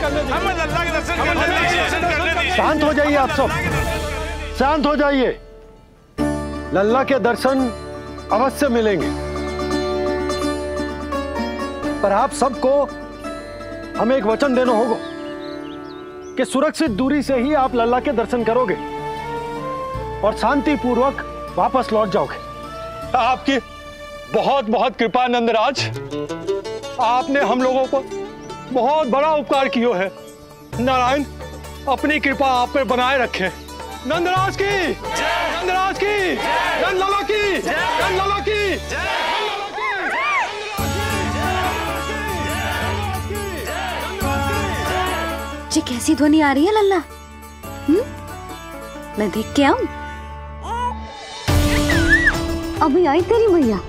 हमें लल्ला के दर्शन करने दीजिए। शांत हो जाइए आप सब, शांत हो जाइए। लल्ला के दर्शन अवश्य मिलेंगे, पर आप सबको हमें एक वचन देना होगा कि सुरक्षित दूरी से ही आप लल्ला के दर्शन करोगे और शांतिपूर्वक वापस लौट जाओगे। आपकी बहुत बहुत कृपा नंदराज, आपने हम लोगों को बहुत बड़ा उपकार किया है। नारायण अपनी कृपा आप पर बनाए रखे। नंदराज की, नंदराज की, नंदलाला की, नंदलाला की। ये कैसी ध्वनि आ रही है लल्ला? मैं देख के आऊं? अभी आई तेरी मैया।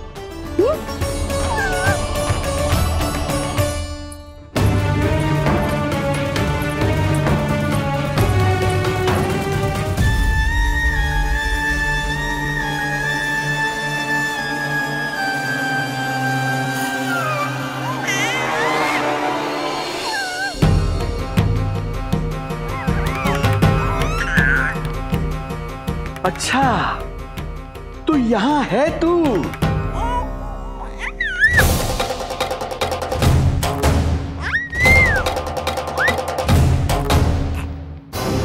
अच्छा, तो यहाँ है तू।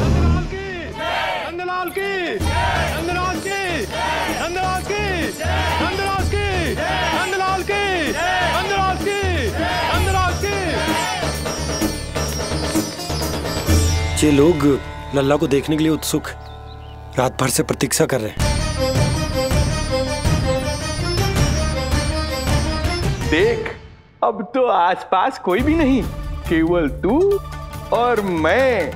नंदलाल की, नंदराज की, नंदराज की, नंदराज की, नंदलाल की, नंदराज की, नंदराज की। ये लोग लल्ला को देखने के लिए उत्सुक रात भर से प्रतीक्षा कर रहे हैं। देख, अब तो आसपास कोई भी नहीं, केवल तू और मैं।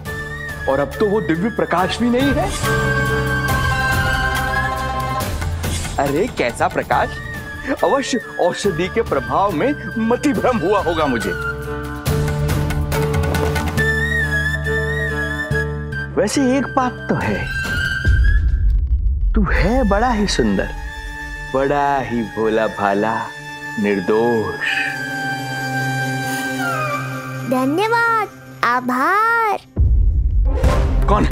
और अब तो वो दिव्य प्रकाश भी नहीं है। अरे कैसा प्रकाश? अवश्य औषधि के प्रभाव में मतिभ्रम हुआ होगा मुझे। वैसे एक बात तो है, तू है बड़ा ही सुंदर, बड़ा ही भोला भाला, निर्दोष। धन्यवाद, आभार। कौन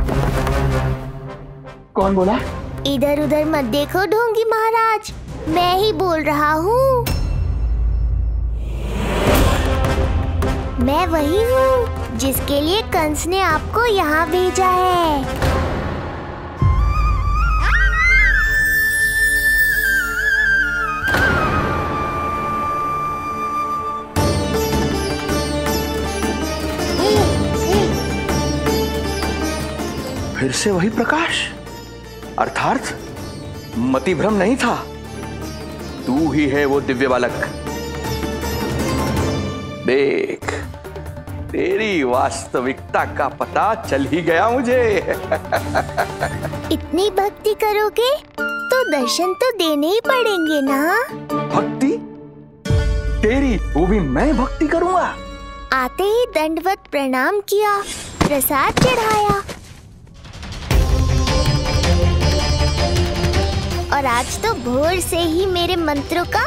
कौन बोला? इधर उधर मत देखो ढोंगी महाराज, मैं ही बोल रहा हूँ। मैं वही हूँ जिसके लिए कंस ने आपको यहाँ भेजा है। फिर से वही प्रकाश, अर्थात मतिभ्रम नहीं था। तू ही है वो दिव्य बालक। देख, तेरी वास्तविकता का पता चल ही गया मुझे। इतनी भक्ति करोगे तो दर्शन तो देने ही पड़ेंगे ना। भक्ति? तेरी? वो भी मैं भक्ति करूंगा? आते ही दंडवत प्रणाम किया, प्रसाद चढ़ाया, और आज तो भोर से ही मेरे मंत्रों का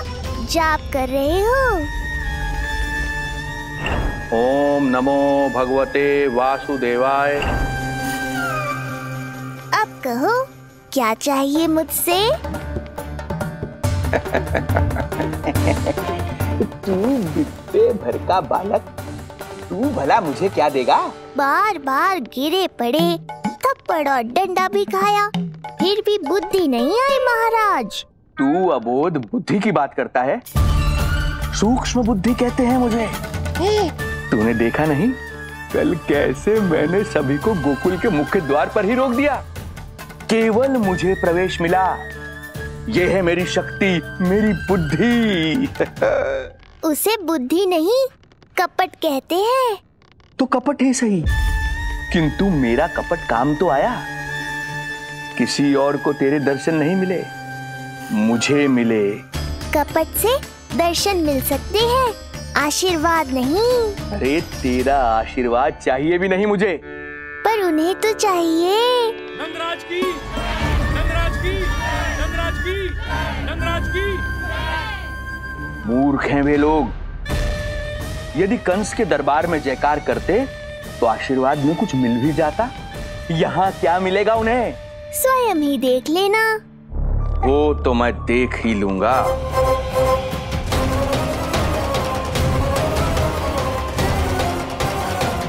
जाप कर रहे हो। ओम नमो भगवते वासुदेवाय। अब कहो, क्या चाहिए मुझसे? तू बित्ते भर का बालक, तू भला मुझे क्या देगा? बार बार गिरे पड़े, थप्पड़ और डंडा भी खाया, फिर भी बुद्धि नहीं आई महाराज। तू अबोध बुद्धि की बात करता है? सूक्ष्म बुद्धि कहते हैं मुझे। तूने देखा नहीं कल कैसे मैंने सभी को गोकुल के मुख्य द्वार पर ही रोक दिया? केवल मुझे प्रवेश मिला। यह है मेरी शक्ति, मेरी बुद्धि। उसे बुद्धि नहीं, कपट कहते हैं। तो कपट ही सही, किंतु मेरा कपट काम तो आया। किसी और को तेरे दर्शन नहीं मिले, मुझे मिले। कपट से दर्शन मिल सकते हैं, आशीर्वाद नहीं। अरे तेरा आशीर्वाद चाहिए भी नहीं मुझे। पर उन्हें तो चाहिए। नंदराज की, नंदराज की, नंदराज की, नंदराज की। मूर्ख हैं वे लोग। यदि कंस के दरबार में जयकार करते तो आशीर्वाद में कुछ मिल भी जाता। यहाँ क्या मिलेगा उन्हें? स्वयं ही देख लेना। वो तो मैं देख ही लूंगा।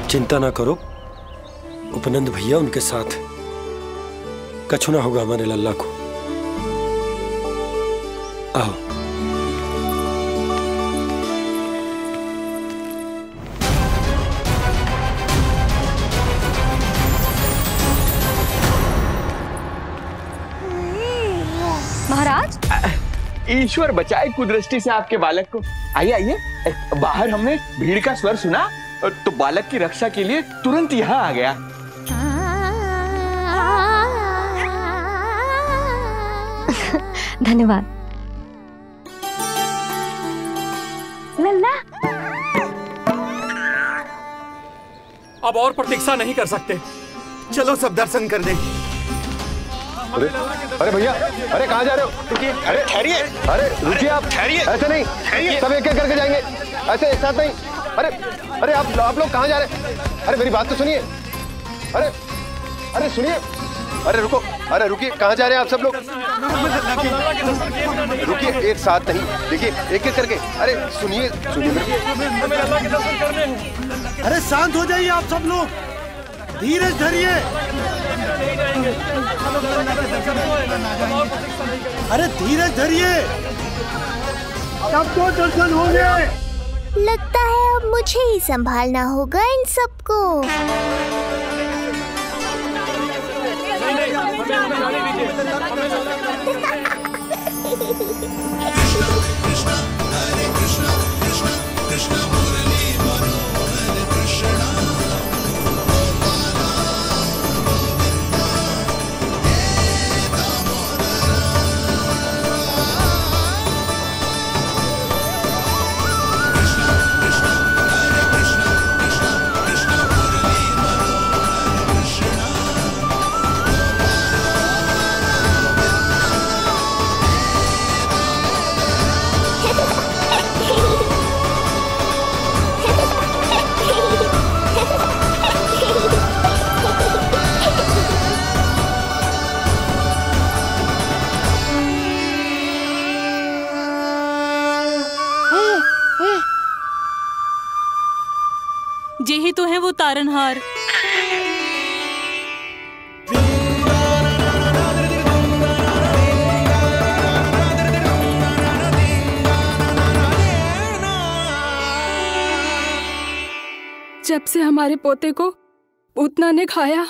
चिंता ना करो, उपनंद भैया उनके साथ, कछु ना होगा हमारे लल्ला को। आओ। महाराज, ईश्वर बचाए कुदृष्टि से आपके बालक को। आइए आइए, बाहर हमने भीड़ का स्वर सुना तो बालक की रक्षा के लिए तुरंत यहाँ आ गया। धन्यवाद। लल्ला, अब और प्रतीक्षा नहीं कर सकते, चलो सब दर्शन कर दें। अरे भैया, अरे कहाँ जा रहे हो? अरे ठहरिए, अरे रुकिए, आप ठहरिए, ऐसे नहीं, सब एक एक करके जाएंगे, ऐसे एक साथ नहीं। अरे अरे आप लोग कहाँ जा रहे हैं? अरे मेरी बात तो सुनिए। अरे अरे सुनिए, अरे रुको, अरे रुकिए, कहाँ जा रहे हैं आप सब लोग? रुकिए, एक साथ नहीं, देखिए एक एक करके। अरे सुनिए सुनिए, अरे शांत हो जाइए आप सब लोग, धीरज धरिए। अरे धीरज धरिए, सबको दर्शन हो गए। लगता है अब मुझे ही संभालना होगा इन सबको। जे ही तो है वो तारनहार। जब से हमारे पोते को पूतना ने खाया,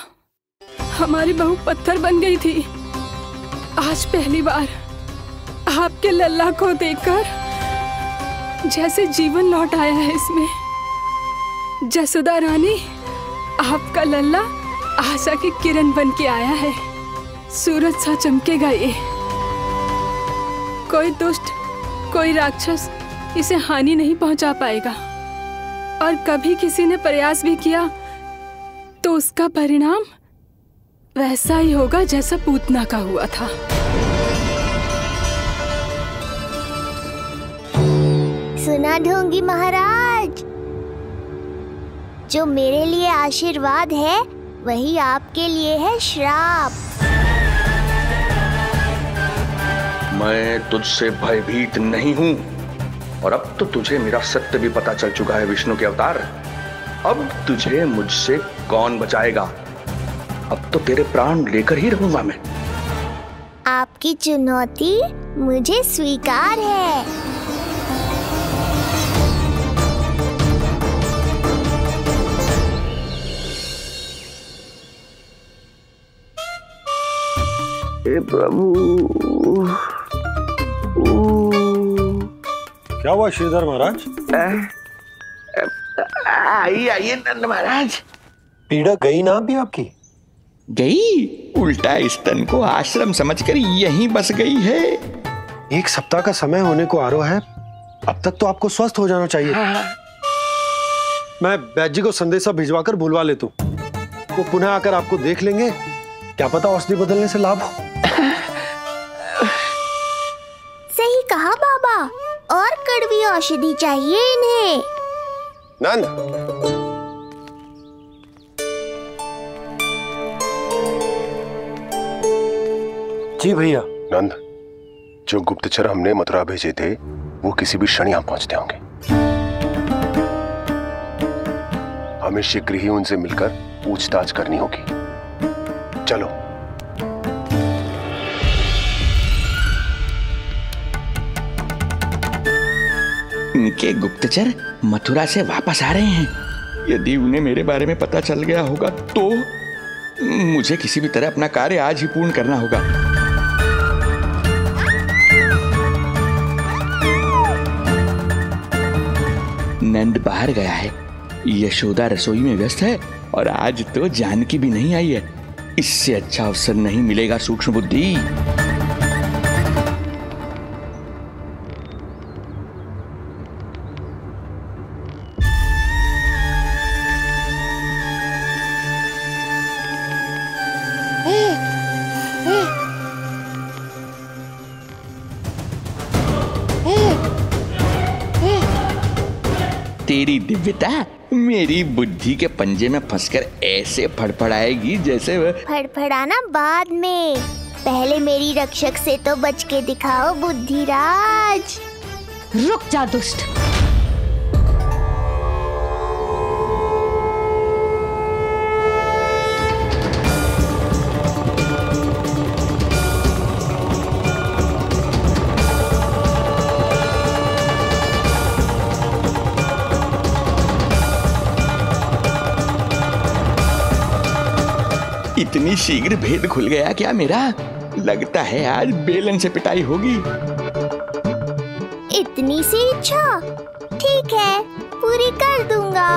हमारी बहू पत्थर बन गई थी। आज पहली बार आपके लल्ला को देखकर जैसे जीवन लौट आया है इसमें। जसोदा रानी, आपका लल्ला आशा की किरण बन के आया है। सूरज सा चमकेगा ये। कोई दुष्ट, कोई राक्षस इसे हानि नहीं पहुंचा पाएगा। और कभी किसी ने प्रयास भी किया तो उसका परिणाम वैसा ही होगा जैसा पूतना का हुआ था। सुना ढोंगी महाराज, जो मेरे लिए आशीर्वाद है वही आपके लिए है श्राप। मैं तुझसे भयभीत नहीं हूं, और अब तो तुझे मेरा सत्य भी पता चल चुका है विष्णु के अवतार। अब तुझे मुझसे कौन बचाएगा? अब तो तेरे प्राण लेकर ही रहूंगा मैं। आपकी चुनौती मुझे स्वीकार है। हे प्रभु। क्या हुआ श्रीधर महाराज? आइए आइए नंद महाराज। पीड़ा गई ना अभी आपकी? गई? उल्टा स्तन को आश्रम समझकर यहीं बस गई है। 1 सप्ताह का समय होने को आ रहा है, अब तक तो आपको स्वस्थ हो जाना चाहिए। मैं वैद्य जी को संदेशा भिजवाकर बुलवा लेता हूँ। वो पुनः आकर आपको देख लेंगे, क्या पता औषधि बदलने से लाभ हो। सही कहा बाबा, और कड़वी औषधि चाहिए इन्हें। नंद, जी भैया। नंद, जो गुप्तचर हमने मथुरा भेजे थे वो किसी भी क्षण यहां पहुंचते होंगे। हमें शीघ्र ही उनसे मिलकर पूछताछ करनी होगी। चलो। उनके गुप्तचर मथुरा से वापस आ रहे हैं। यदि उन्हें मेरे बारे में पता चल गया होगा तो मुझे किसी भी तरह अपना कार्य आज ही पूर्ण करना होगा। नंद बाहर गया है, यशोदा रसोई में व्यस्त है और आज तो जानकी भी नहीं आई है। इससे अच्छा अवसर नहीं मिलेगा सूक्ष्म बुद्धि। तेरी दिव्यता मेरी बुद्धि के पंजे में फंसकर ऐसे फड़फड़ाएगी जैसे फड़फड़ाना बाद में, पहले मेरी रक्षक से तो बच के दिखाओ बुद्धिराज। रुक जा दुष्ट। इतनी शीघ्र भेद खुल गया क्या मेरा? लगता है आज बेलन से पिटाई होगी। इतनी सी इच्छा? ठीक है, पूरी कर दूंगा।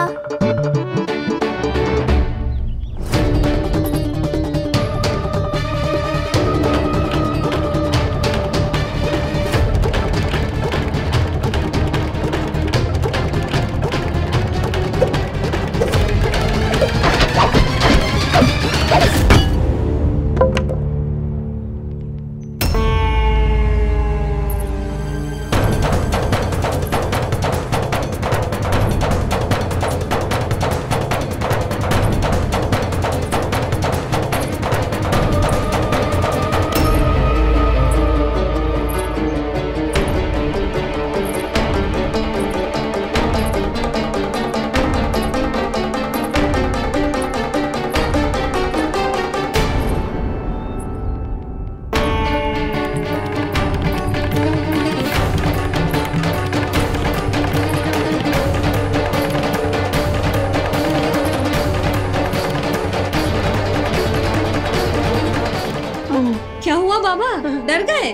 डर गए?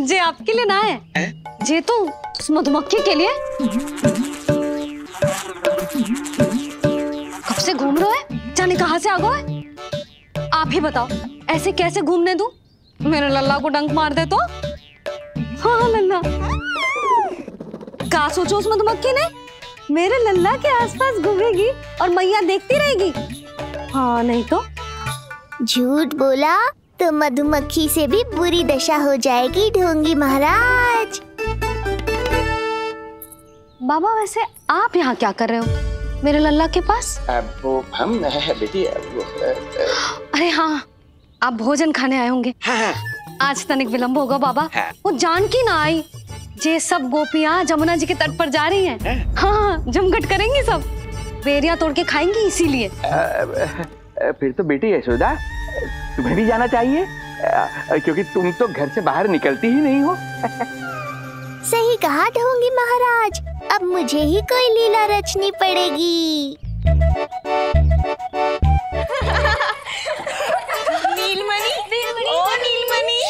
जे आपके लिए ना है, जे तो उस मधुमक्खी के लिए। कब से घूम रहे हैं? जाने कहाँ से आ गए? आप ही बताओ, ऐसे कैसे घूमने दूं? मेरे लल्ला को डंक मार दे तो? हाँ लल्ला, क्या सोचो उस मधुमक्खी ने? मेरे लल्ला के आसपास घूमेगी और मैया देखती रहेगी। हाँ नहीं तो? झूठ बोला तो मधुमक्खी से भी बुरी दशा हो जाएगी ढोंगी महाराज। बाबा वैसे आप यहाँ क्या कर रहे हो मेरे लल्ला के पास? वो हम बेटी अरे हाँ, आप भोजन खाने आए होंगे। हाँ। आज तनिक विलंब होगा बाबा। हाँ। वो जानकी ना आई, जे सब गोपियाँ जमुना जी के तट पर जा रही हैं। हाँ, जमघट करेंगी सब, बेरियां तोड़ के खाएंगी इसीलिए। फिर तो बेटी यशोदा तुम्हें भी जाना चाहिए, क्योंकि तुम तो घर से बाहर निकलती ही नहीं हो। सही कहा ढोंगी महाराज, अब मुझे ही कोई लीला रचनी पड़ेगी। नीलमणि, ओ नीलमणि।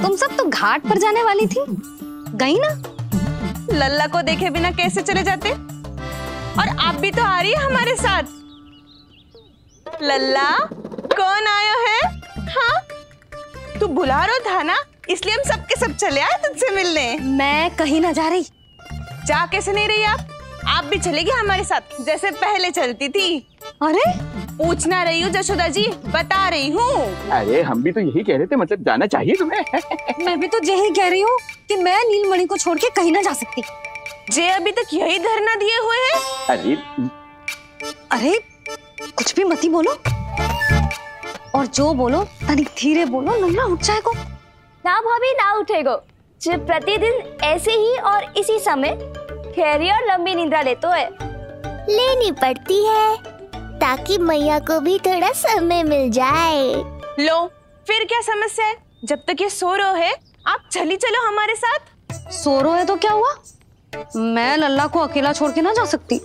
तुम सब तो घाट पर जाने वाली थी, गई ना? लल्ला को देखे बिना कैसे चले जाते? और आप भी तो आ रही है हमारे साथ। लल्ला, कौन आया है? हाँ, तू बुला रहा था ना, इसलिए हम सब के सब चले आए तुझसे मिलने। मैं कहीं ना जा रही। जा कैसे नहीं रही आप भी चलेगी हमारे साथ जैसे पहले चलती थी। अरे पूछना रही हूँ जशोदा जी, बता रही हूँ। अरे हम भी तो यही कह रहे थे, मतलब जाना चाहिए तुम्हें। मैं भी तो यही कह रही हूँ कि मैं नीलमणि को छोड़ के कहीं ना जा सकती। जे अभी तक यही धरना दिए हुए हैं। अरे अरे कुछ भी मती बोलो, और जो बोलो तनिक धीरे बोलो, लल्ला उठ जाएगो। ना भाभी ना उठेगो। जो प्रतिदिन ऐसे ही और इसी समय गहरी और लंबी निद्रा लेते है। लेनी पड़ती है ताकि मैया को भी थोड़ा समय मिल जाए। लो फिर क्या समस्या है? जब तक ये सो रहे है आप चली चलो हमारे साथ। सो रहे है तो क्या हुआ? मैं लल्ला को अकेला छोड़ के ना जा सकती।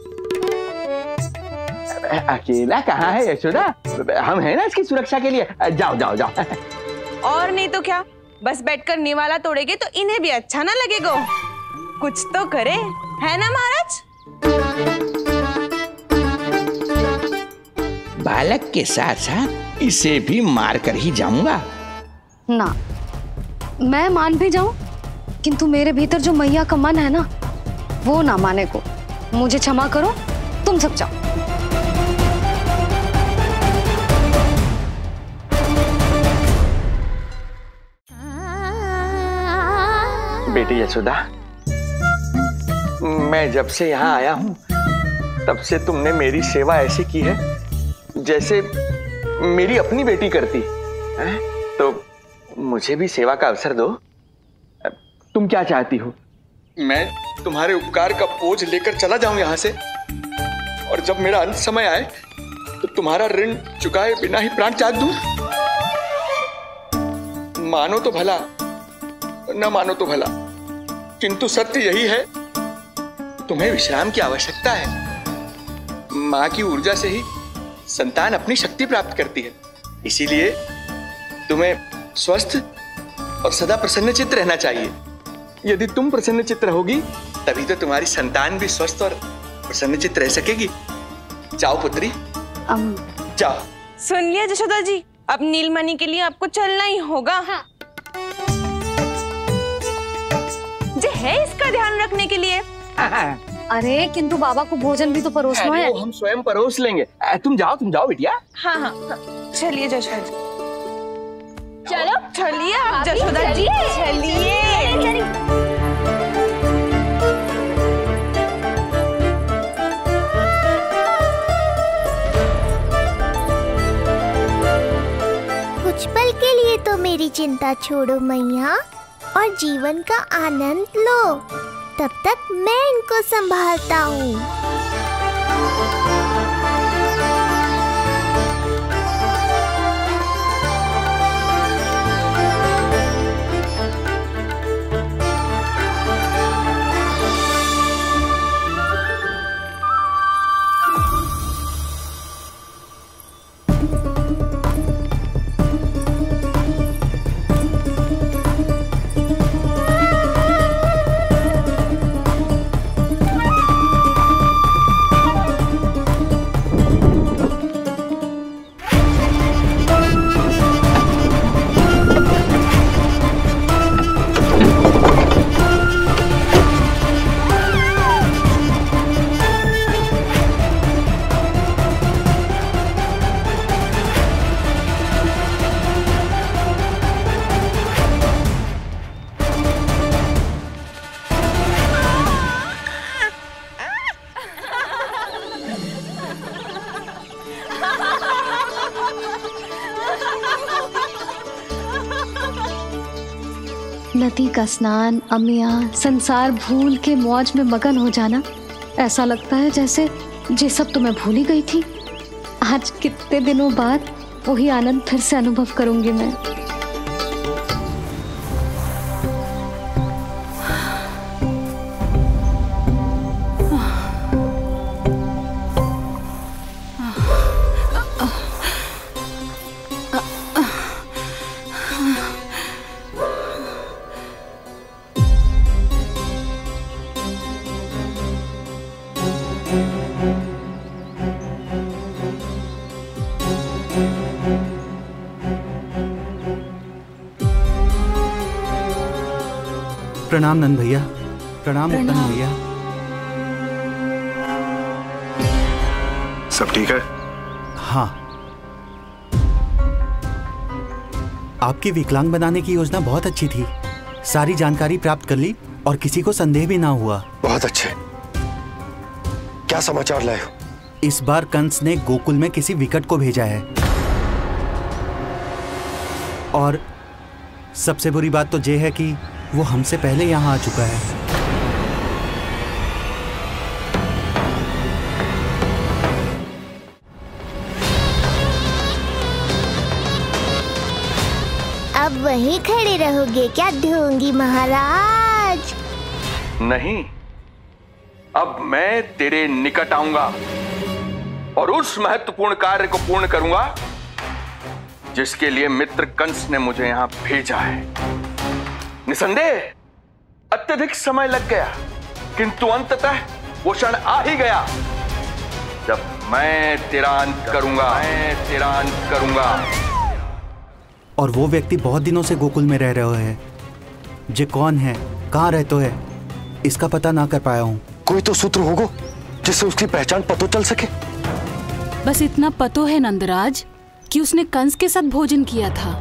अकेला कहाँ है यशोदा, हम हैं ना इसकी सुरक्षा के लिए। जाओ जाओ जाओ। और नहीं तो क्या, बस बैठकर निवाला तोड़ेगे तो इन्हें भी अच्छा ना लगेगा। कुछ तो करे, है ना महाराज? बालक के साथ साथ इसे भी मार कर ही जाऊंगा। ना, मैं मान भी जाऊं, किंतु मेरे भीतर जो मैया का मन है ना, वो ना माने को। मुझे क्षमा करो, तुम सब जाओ। बेटी यशोदा, मैं जब से यहाँ आया हूँ तब से तुमने मेरी सेवा ऐसी की है जैसे मेरी अपनी बेटी करती है। तो मुझे भी सेवा का अवसर दो। तुम क्या चाहती हो? मैं तुम्हारे उपकार का बोझ लेकर चला जाऊं यहाँ से, और जब मेरा अंत समय आए तो तुम्हारा ऋण चुकाए बिना ही प्राण त्याग दूं? मानो तो भला, न मानो तो भला, किंतु सत्य यही है, तुम्हें विश्राम की आवश्यकता है। माँ की ऊर्जा से ही संतान अपनी शक्ति प्राप्त करती है। इसीलिए तुम्हें स्वस्थ और सदा प्रसन्नचित्त रहना चाहिए। यदि तुम प्रसन्नचित्त रहोगी तभी तो तुम्हारी संतान भी स्वस्थ और प्रसन्नचित्त रह सकेगी। जाओ पुत्री, जाओ। सुन लिया यशोदा जी, अब नीलमणि के लिए आपको चलना ही होगा। हाँ। जे है इसका ध्यान रखने के लिए। अरे किंतु बाबा को भोजन भी तो परोसना है। हम स्वयं परोस लेंगे। तुम जाओ बिटिया। हाँ हाँ, चलिए यशोदा जी। चलो चलिए आप यशोदा जी, चलिए। कुछ पल के लिए तो मेरी चिंता छोड़ो मैया और जीवन का आनंद लो। तब तक मैं इनको संभालता हूँ। नदी का स्नान, अमिया, संसार भूल के मौज में मगन हो जाना, ऐसा लगता है जैसे ये सब तो मैं भूल ही गई थी। आज कितने दिनों बाद वही आनंद फिर से अनुभव करूंगी मैं। प्रणाम नंद भैया। प्रणाम उत्तम भैया। सब ठीक है? हाँ। आपकी विकलांग बनाने की योजना बहुत अच्छी थी। सारी जानकारी प्राप्त कर ली और किसी को संदेह भी ना हुआ। बहुत अच्छे। क्या समाचार लाए हो? इस बार कंस ने गोकुल में किसी विकट को भेजा है, और सबसे बुरी बात तो ये है कि वो हमसे पहले यहाँ आ चुका है। अब वहीं खड़े रहोगे क्या ढोंगी महाराज? नहीं, अब मैं तेरे निकट आऊंगा और उस महत्वपूर्ण कार्य को पूर्ण करूंगा जिसके लिए मित्र कंस ने मुझे यहां भेजा है। निसंदेह अत्यधिक समय लग गया, किंतु अंततः वो क्षण आ ही गया जब मैं तेरा अंत करूंगा। और वो व्यक्ति बहुत दिनों से गोकुल में रह रहे हैं। जे कौन है, कहाँ रहते है, इसका पता ना कर पाया हूँ। कोई तो सूत्र होगा जिससे उसकी पहचान पता चल सके। बस इतना पतो है नंदराज कि उसने कंस के साथ भोजन किया था।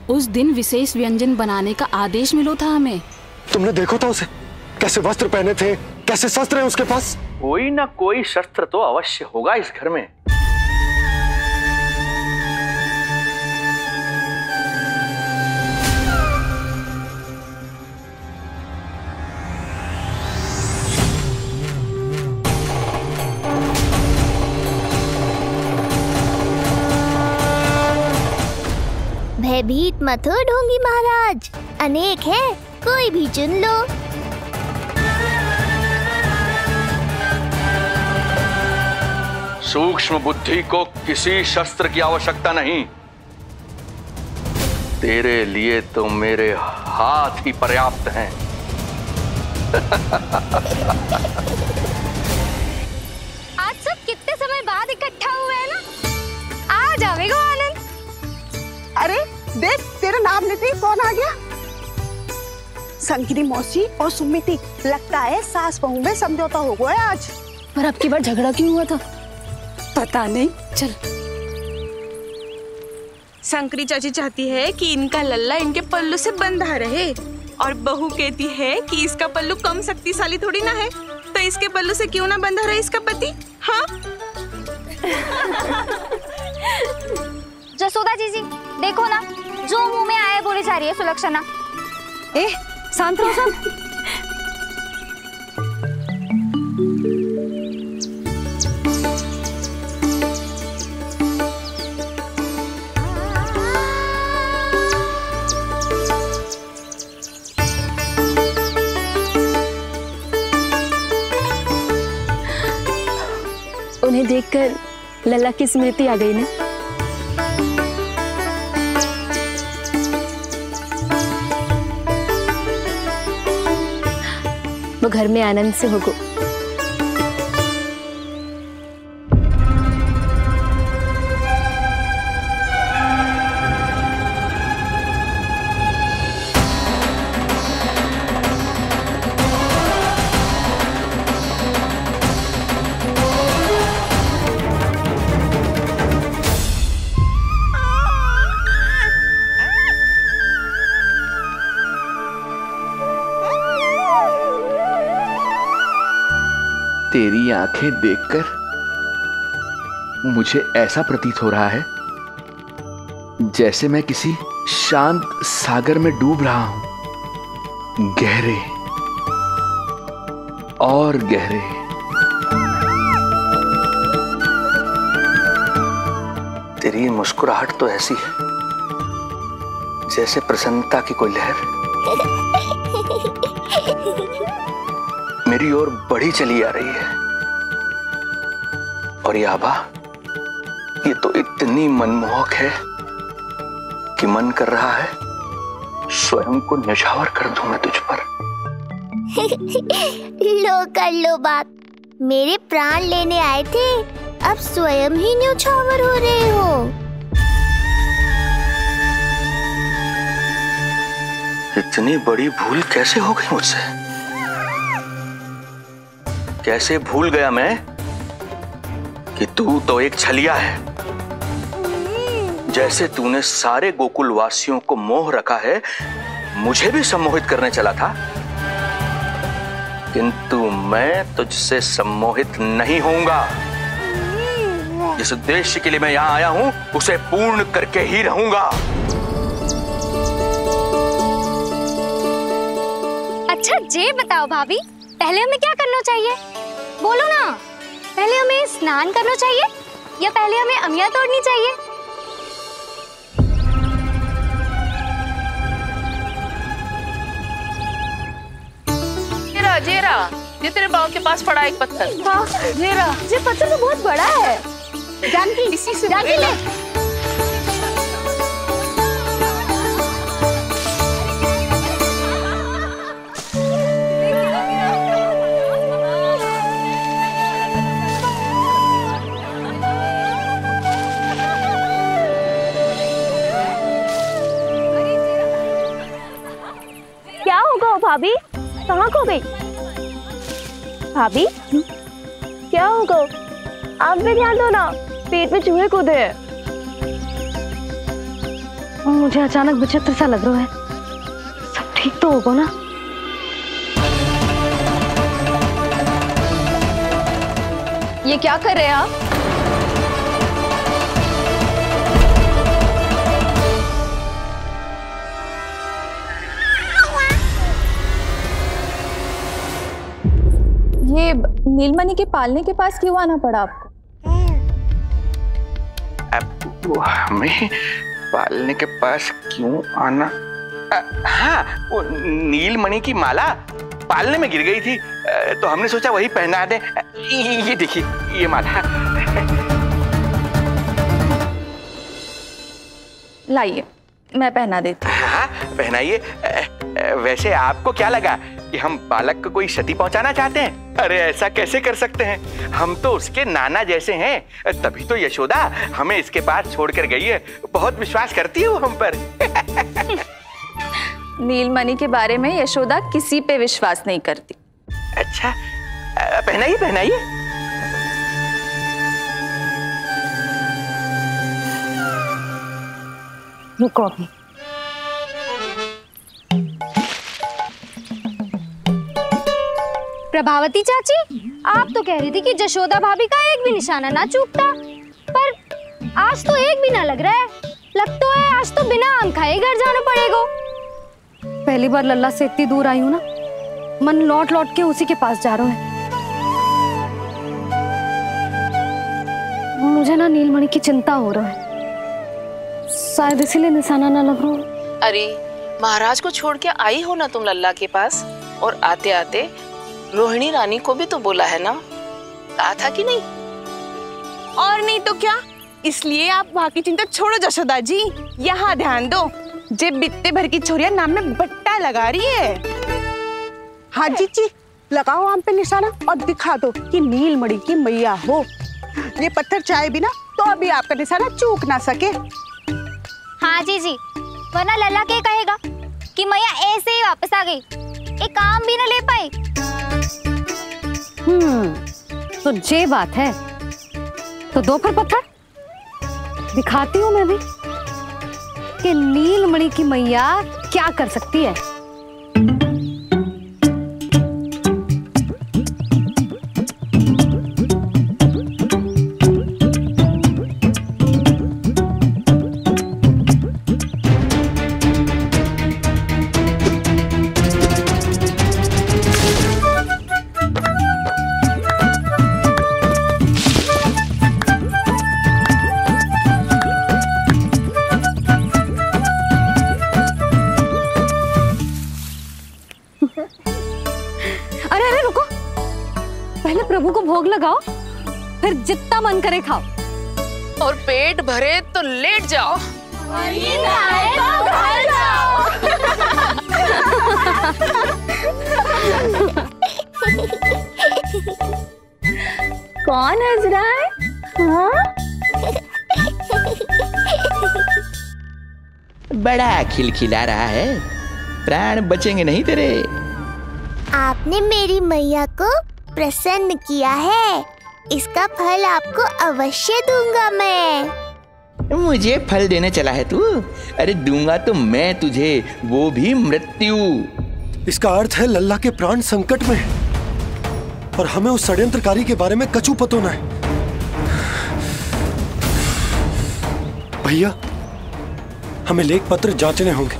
उस दिन विशेष व्यंजन बनाने का आदेश मिलो था हमें। तुमने देखो था उसे, कैसे वस्त्र पहने थे, कैसे शस्त्र है उसके पास? कोई ना कोई शस्त्र तो अवश्य होगा इस घर में। भयभीत मत हो ढोंगी महाराज, अनेक है, कोई भी चुन लो। सूक्ष्म बुद्धि को किसी शस्त्र की आवश्यकता नहीं। तेरे लिए तो मेरे हाथ ही पर्याप्त हैं। आज सब कितने समय बाद इकट्ठा हुए हैं ना, आ जाएगा आनंद। अरे देख, तेरा नाम लेते ही कौन आ गया? संगिनी मौसी और सुमिति, लगता है सास बहू में समझौता हो गया आज। पर अब की बार झगड़ा क्यों हुआ था? पता नहीं। चल। शंकरी चाची चाहती है कि इनका लल्ला इनके पल्लू से बंधा रहे, और बहू कहती है कि इसका पल्लू कम शक्तिशाली थोड़ी ना है, तो इसके पल्लू से क्यों ना बंधा रहे इसका पति। हाँ जसोदा जीजी, देखो ना, जो मुंह में आए बोली जा रही है सुलक्षणा। ए, शांत रहो सब। उन्हें देखकर लल्ला की स्मृति आ गई ना। वो घर में आनंद से होगो। तेरी आंखें देखकर मुझे ऐसा प्रतीत हो रहा है जैसे मैं किसी शांत सागर में डूब रहा हूं, गहरे और गहरे। तेरी मुस्कुराहट तो ऐसी है जैसे प्रसन्नता की कोई लहर मेरी ओर बढ़ी चली आ रही है। और ये आभा, ये तो इतनी मनमोहक है कि मन कर रहा है स्वयं को न्यौछावर कर दूं मैं तुझ पर। लो कर लो बात, मेरे प्राण लेने आए थे, अब स्वयं ही न्यौछावर हो रहे हो। इतनी बड़ी भूल कैसे हो गई मुझसे? कैसे भूल गया मैं कि तू तो एक छलिया है। जैसे तूने सारे गोकुल वासियों को मोह रखा है, मुझे भी सम्मोहित करने चला था, किंतु मैं तुझसे सम्मोहित नहीं होऊंगा। जिस उद्देश्य के लिए मैं यहाँ आया हूँ उसे पूर्ण करके ही रहूंगा। अच्छा ये बताओ भाभी, पहले हमें क्या करना चाहिए? बोलो ना, पहले हमें स्नान करना चाहिए या पहले हमें अमिया तोड़नी चाहिए? जेरा, ये तेरे पाँव के पास पड़ा एक पत्थर। हाँ, जेरा, ये पत्थर तो बहुत बड़ा है। जानकी, इसी से जानकी ले। क्या होगा भाभी? कहाँ खो गई भाभी? क्या होगा? आप भी ध्यान दो ना, पेट में चूहे कूदे हैं। मुझे अचानक विचित्र सा लग रहा है। सब ठीक तो होगा ना? ये क्या कर रहे हैं आप? ये नीलमणि के पालने के पास क्यों आना पड़ा आपको? अब हमें पालने के पास क्यों आना? हाँ, वो नीलमणि की माला पालने में गिर गई थी, तो हमने सोचा वही पहना दे। ये देखिए, ये माला। लाइए, मैं पहना देती हूँ। हाँ, पहनाइए। वैसे आपको क्या लगा कि हम बालक को कोई क्षति पहुंचाना चाहते हैं? अरे ऐसा कैसे कर सकते हैं? हम तो उसके नाना जैसे हैं, तभी तो यशोदा हमें इसके पास छोड़कर गई है। बहुत विश्वास करती है वो हम पर। नीलमणि के बारे में यशोदा किसी पे विश्वास नहीं करती। अच्छा, पहनाइए पहनाइए। रुको अभी। प्रभावती चाची, आप तो कह रही थी कि जशोदा भाभी का एक भी निशाना ना चूकता, पर आज तो एक भी ना लग रहा है। लगता है आज तो बिना आम खाए घर जाना पड़ेगा। पहली बार लल्ला से इतनी दूर आई हूँ ना, मन लौट लौट के उसी के पास जा रहा है। मुझे ना नीलमणि की चिंता हो रहा है, शायद इसीलिए निशाना ना लग रहा। अरे महाराज को छोड़ के आई हो ना तुम लल्ला के पास, और आते आते रोहिणी रानी को भी तो बोला है ना, कहा था कि नहीं? और नहीं तो क्या, इसलिए आप वहाँ की चिंता छोड़ो जशोदा जी, यहाँ ध्यान दो। जे बित्ते भर की छोरिया नाम में बट्टा लगा रही है। हाँ जी, लगाओ आम पे निशाना और दिखा दो कि नीलमणि की मैया हो। ये पत्थर चाहे भी ना तो अभी आपका निशाना चूक ना सके। हाँ जी, वरना लल्ला के कहेगा कि मैया ऐसे ही वापस आ गई, एक काम भी ना ले पाई। तो ये बात है, तो दो फिर पत्थर दिखाती हूँ मैं भी कि नीलमणि की मैया क्या कर सकती है। अरे रुको, पहले प्रभु को भोग लगाओ, फिर जितना मन करे खाओ, और पेट भरे तो लेट जाओ। और नींद आए तो घर जाओ। कौन हंस रहा है? हाँ? बड़ा खिलखिला रहा है, प्राण बचेंगे नहीं तेरे। आपने मेरी मैया को प्रसन्न किया है, इसका फल आपको अवश्य दूंगा मैं। मुझे फल देने चला है तू? अरे दूंगा तो मैं तुझे, वो भी मृत्यु। इसका अर्थ है लल्ला के प्राण संकट में। और हमें उस षड्यंत्रकारी के बारे में कचू पतो ना है। भैया, हमें लेख पत्र जांचने होंगे।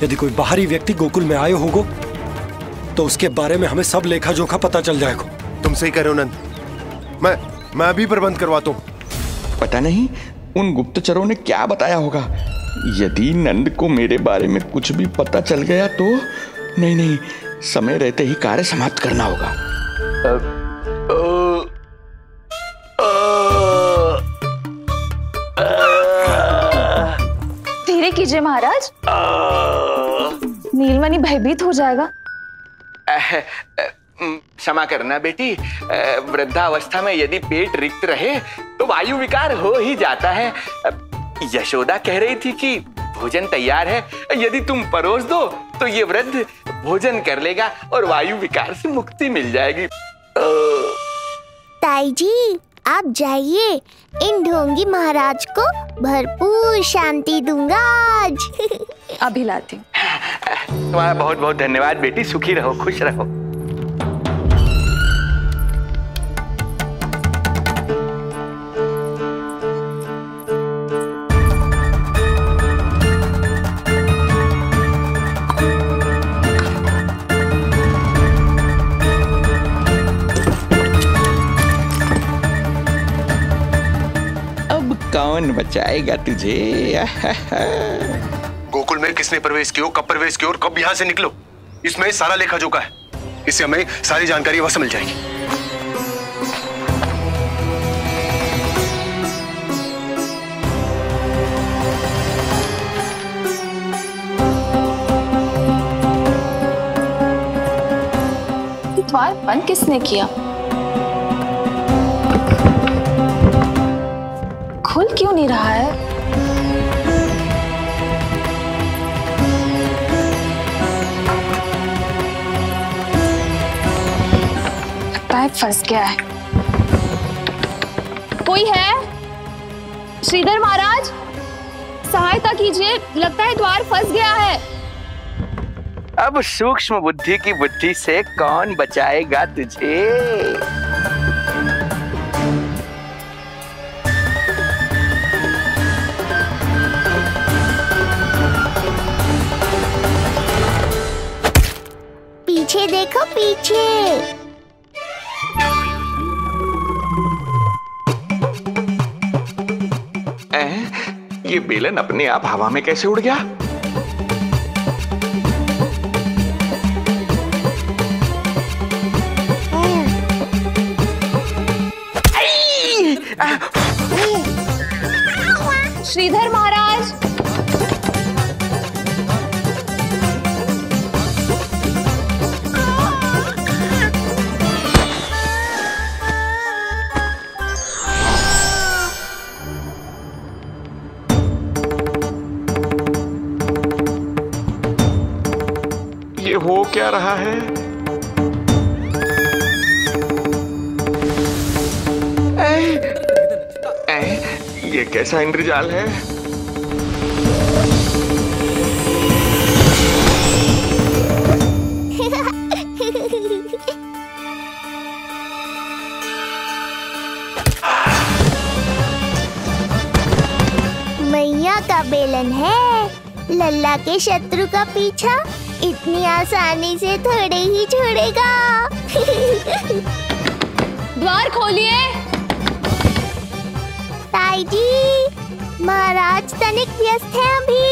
यदि कोई बाहरी व्यक्ति गोकुल में आयो होगो तो उसके बारे में हमें सब लेखा जोखा पता चल जाएगा। तुम सही कह रहे हो नंद। मैं अभी प्रबंध करवाता हूं। पता नहीं उन गुप्तचरों ने क्या बताया होगा। यदि नंद को मेरे बारे में कुछ भी पता चल गया तो नहीं, समय रहते ही कार्य समाप्त करना होगा। धीरे कीजिए महाराज, नीलमणि भयभीत हो जाएगा। क्षमा करना बेटी, वृद्धावस्था में यदि पेट रिक्त रहे तो वायु विकार हो ही जाता है। यशोदा कह रही थी कि भोजन तैयार है, यदि तुम परोस दो तो ये वृद्ध भोजन कर लेगा और वायु विकार से मुक्ति मिल जाएगी। ताई जी, आप जाइए, इन ढोंगी महाराज को भरपूर शांति दूंगा आज। अभी लाती हूँ। तुम्हारा बहुत बहुत धन्यवाद बेटी, सुखी रहो, खुश रहो। कौन बचाएगा तुझे? गोकुल में किसने प्रवेश किया, कब प्रवेश किया और कब यहाँ से निकलो, इसमें सारा लेखा जोखा है। इससे हमें सारी जानकारी वहां से मिल जाएगी। द्वार बंद किसने किया? खुल क्यों नहीं रहा है? लगता है फंस गया है। कोई है? श्रीधर महाराज, सहायता कीजिए, लगता है द्वार फंस गया है। अब सूक्ष्म बुद्धि की बुद्धि से कौन बचाएगा तुझे? पीछे देखो, पीछे। ये बेलन अपने आप हवा में कैसे उड़ गया? श्रीधर महाराज, ये हो क्या रहा है? ये कैसा इंद्रजाल है? मैया का बेलन है, लल्ला के शत्रु का पीछा इतनी आसानी से थोड़े ही छोड़ेगा। द्वार खोलिए। ताई जी, महाराज तनिक व्यस्त है अभी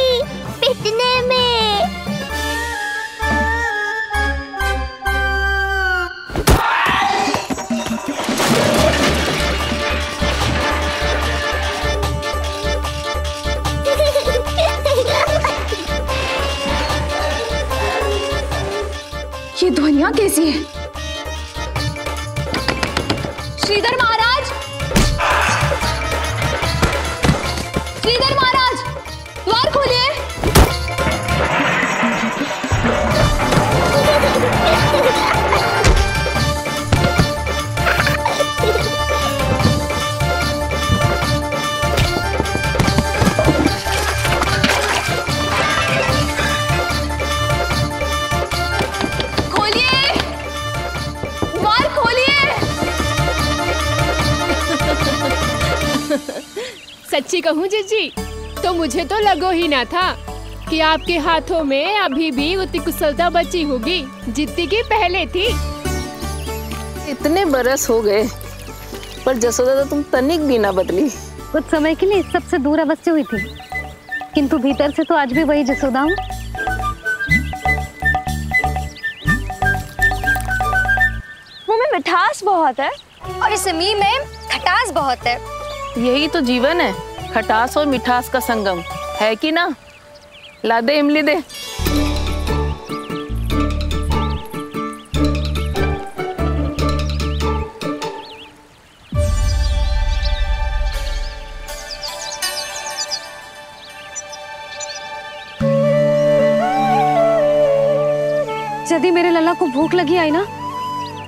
पिटने में। ये ध्वनियां कैसी है? श्रीधर महाराज, श्रीधर महाराज, द्वार खोलिए। सच्ची कहूँ जीजी तो मुझे तो लगो ही ना था कि आपके हाथों में अभी भी उतनी कुशलता बची होगी जितनी की पहले थी। इतने बरस हो गए पर जसोदा तो तुम तनिक भी ना बदली। कुछ समय के लिए सबसे दूर अवश्य हुई थी, किंतु भीतर से तो आज भी वही जसोदा हूँ। मुंह में मिठास बहुत है और इस मी में खटास बहुत है। यही तो जीवन है, खटास और मिठास का संगम है कि ना। ला दे इमली दे। यदि मेरे लल्ला को भूख लगी आई ना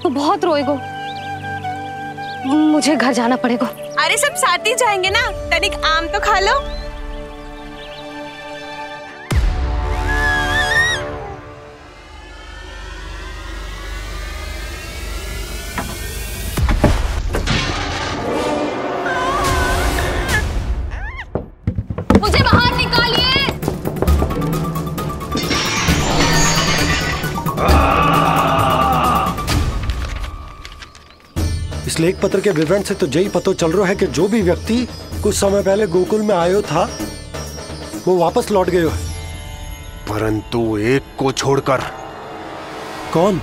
तो बहुत रोएगो। मुझे घर जाना पड़ेगा। अरे सब साथ ही जाएंगे ना, तनिक आम तो खा लो। मुझे बाहर निकालिए। इस लेख पत्र के विवरण से तो यही पता चल रहा है कि जो भी व्यक्ति कुछ समय पहले गोकुल में आयो था वो वापस लौट गयो है, परंतु एक को छोड़कर। कौन?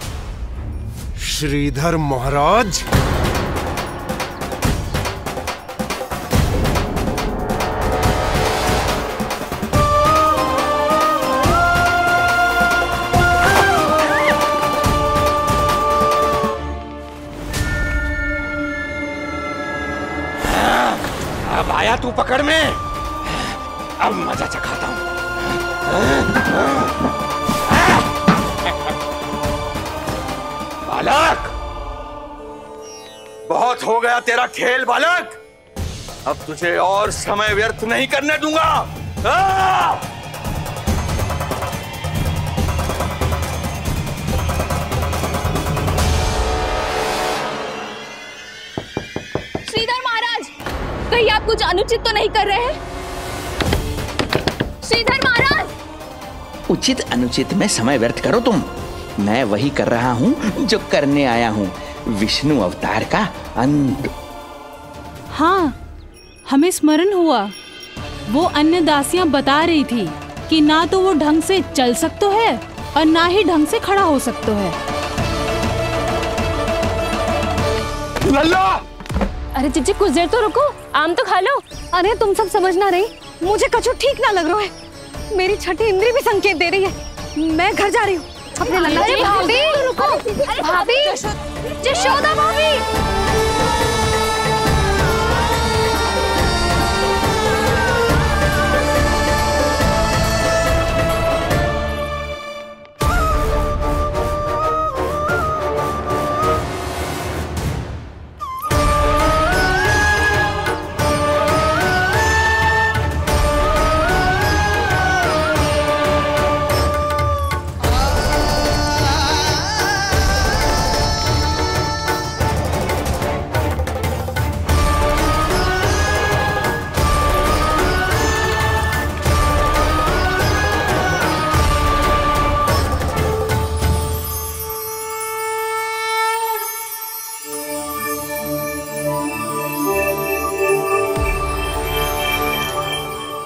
श्रीधर महाराज। अब आया तू पकड़ में, अब मजा चखाता हूं। बालक, बहुत हो गया तेरा खेल बालक, अब तुझे और समय व्यर्थ नहीं करने दूंगा। श्रीधर महाराज, कहीं आप कुछ अनुचित तो नहीं कर रहे हैं? श्रीधर महाराज! उचित अनुचित में समय व्यर्थ करो तुम, मैं वही कर रहा हूँ जो करने आया हूँ, विष्णु अवतार का अंत। हाँ, हमें स्मरण हुआ। वो अन्य दासियां बता रही थी कि ना तो वो ढंग से चल सकते है और ना ही ढंग से खड़ा हो सकते है। लल्ला! अरे जीजी कुछ देर तो रुको, आम तो खा लो। अरे तुम सब समझना नहीं, मुझे कछु ठीक ना लग रहा है। मेरी छठी इंद्री भी संकेत दे रही है। मैं घर जा रही हूँ। अपने लल्ला जी। भाभी रुको, भाभी, जशोदा भाभी।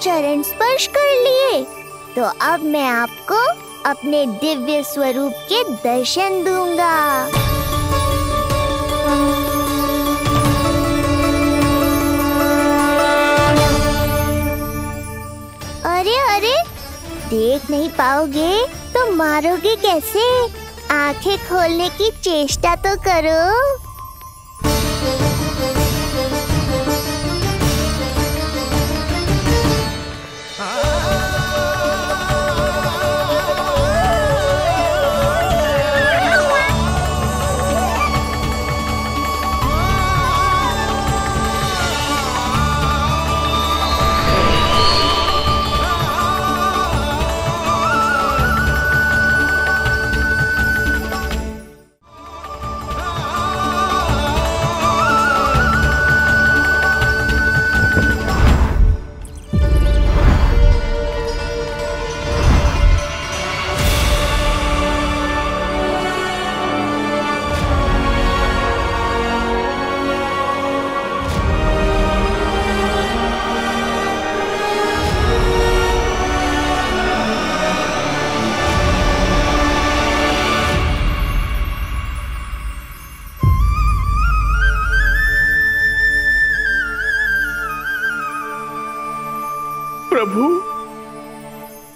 चरण स्पर्श कर लिए तो अब मैं आपको अपने दिव्य स्वरूप के दर्शन दूंगा। अरे अरे, देख नहीं पाओगे तो मारोगे कैसे? आंखें खोलने की चेष्टा तो करो।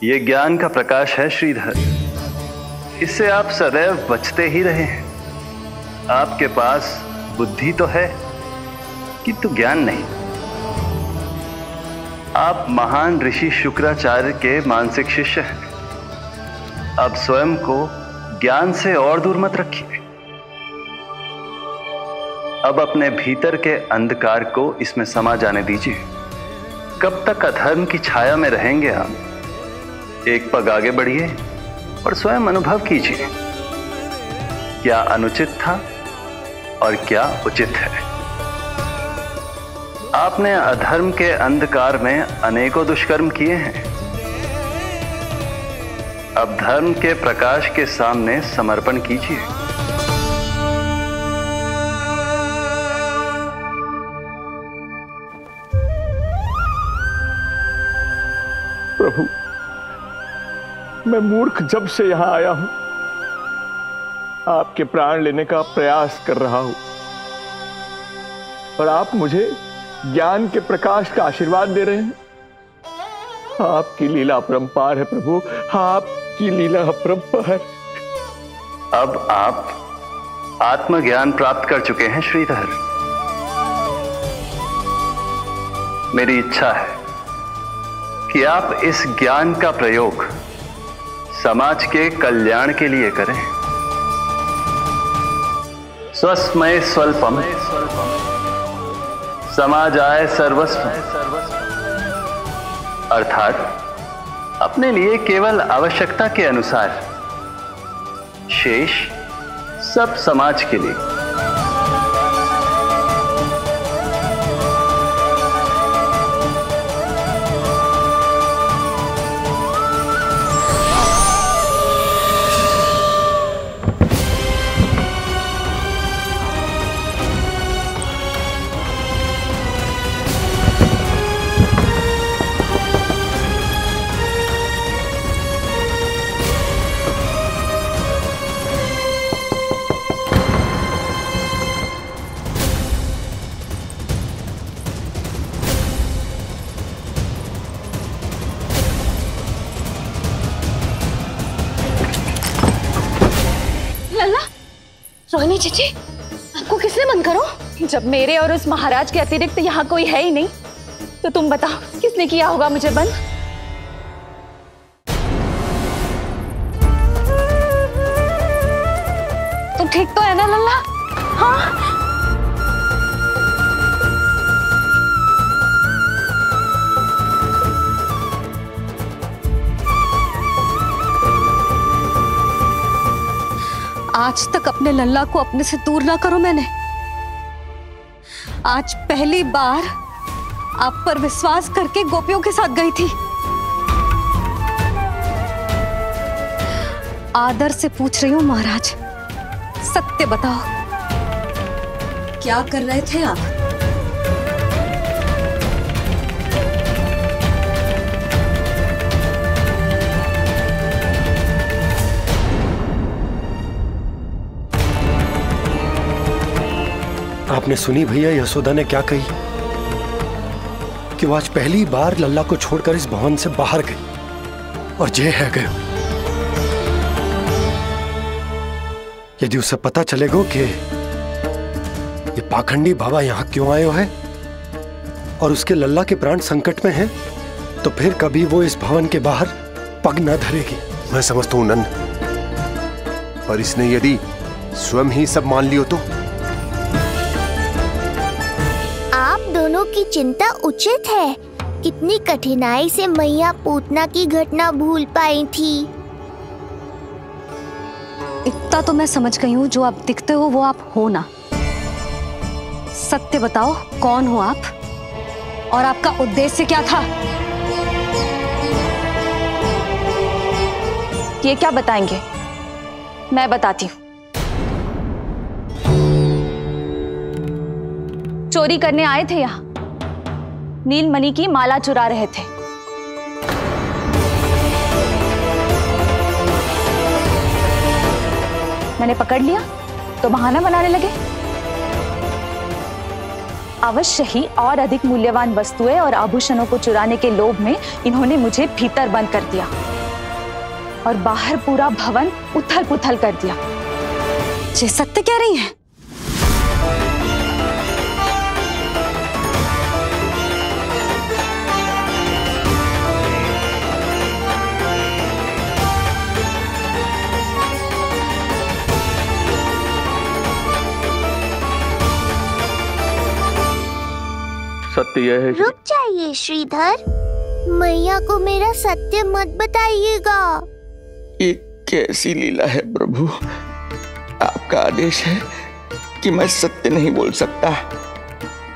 ये ज्ञान का प्रकाश है श्रीधर, इससे आप सदैव बचते ही रहे हैं। आपके पास बुद्धि तो है किंतु ज्ञान नहीं। आप महान ऋषि शुक्राचार्य के मानसिक शिष्य हैं। अब स्वयं को ज्ञान से और दूर मत रखिए। अब अपने भीतर के अंधकार को इसमें समा जाने दीजिए। कब तक अधर्म की छाया में रहेंगे हम? एक पग आगे बढ़िए और स्वयं अनुभव कीजिए क्या अनुचित था और क्या उचित है। आपने अधर्म के अंधकार में अनेकों दुष्कर्म किए हैं। अब धर्म के प्रकाश के सामने समर्पण कीजिए। प्रभु, मैं मूर्ख जब से यहां आया हूं, आपके प्राण लेने का प्रयास कर रहा हूं और आप मुझे ज्ञान के प्रकाश का आशीर्वाद दे रहे हैं। आपकी लीला अपरंपार है प्रभु, आपकी लीला अपरंपार। अब आप आत्मज्ञान प्राप्त कर चुके हैं श्रीधर। मेरी इच्छा है कि आप इस ज्ञान का प्रयोग समाज के कल्याण के लिए करें। स्वस्मय स्वल्पम समाजाय सर्वस्व, अर्थात अपने लिए केवल आवश्यकता के अनुसार, शेष सब समाज के लिए। रोहिणी चाची, आपको किसने बंद करो? जब मेरे और उस महाराज के अतिरिक्त यहाँ कोई है ही नहीं, तो तुम बताओ किसने किया होगा मुझे बंद? तुम ठीक तो है ना लल्ला? हाँ। आज तक अपने लल्ला को अपने से दूर ना करो मैंने। आज पहली बार आप पर विश्वास करके गोपियों के साथ गई थी। आदर से पूछ रही हूं महाराज, सत्य बताओ, क्या कर रहे थे आप? आपने सुनी भैया यशोदा ने क्या कही कि वो आज पहली बार लल्ला को छोड़कर इस भवन से बाहर गई और जे है गए। यदि उसे पता चलेगा कि ये पाखंडी बाबा यहां क्यों आए हो है और उसके लल्ला के प्राण संकट में हैं, तो फिर कभी वो इस भवन के बाहर पग न धरेगी। मैं समझता हूं नंद, पर इसने यदि स्वयं ही सब मान लियो तो? दोनों की चिंता उचित है। कितनी कठिनाई से मैया पूतना की घटना भूल पाई थी। इतना तो मैं समझ गई हूँ, जो आप दिखते हो वो आप हो ना। सत्य बताओ, कौन हो आप और आपका उद्देश्य क्या था? ये क्या बताएंगे, मैं बताती हूँ। चोरी करने आए थे यहाँ, नीलमणि की माला चुरा रहे थे। मैंने पकड़ लिया तो बहाना बनाने लगे। अवश्य ही और अधिक मूल्यवान वस्तुएं और आभूषणों को चुराने के लोभ में इन्होंने मुझे भीतर बंद कर दिया और बाहर पूरा भवन उथल पुथल कर दिया। ये सत्य कह रही हैं? सत्य यह है। रुक जाइए श्रीधर, मैया को मेरा सत्य मत बताइएगा। ये कैसी लीला है प्रभु, आपका आदेश है कि मैं सत्य नहीं बोल सकता,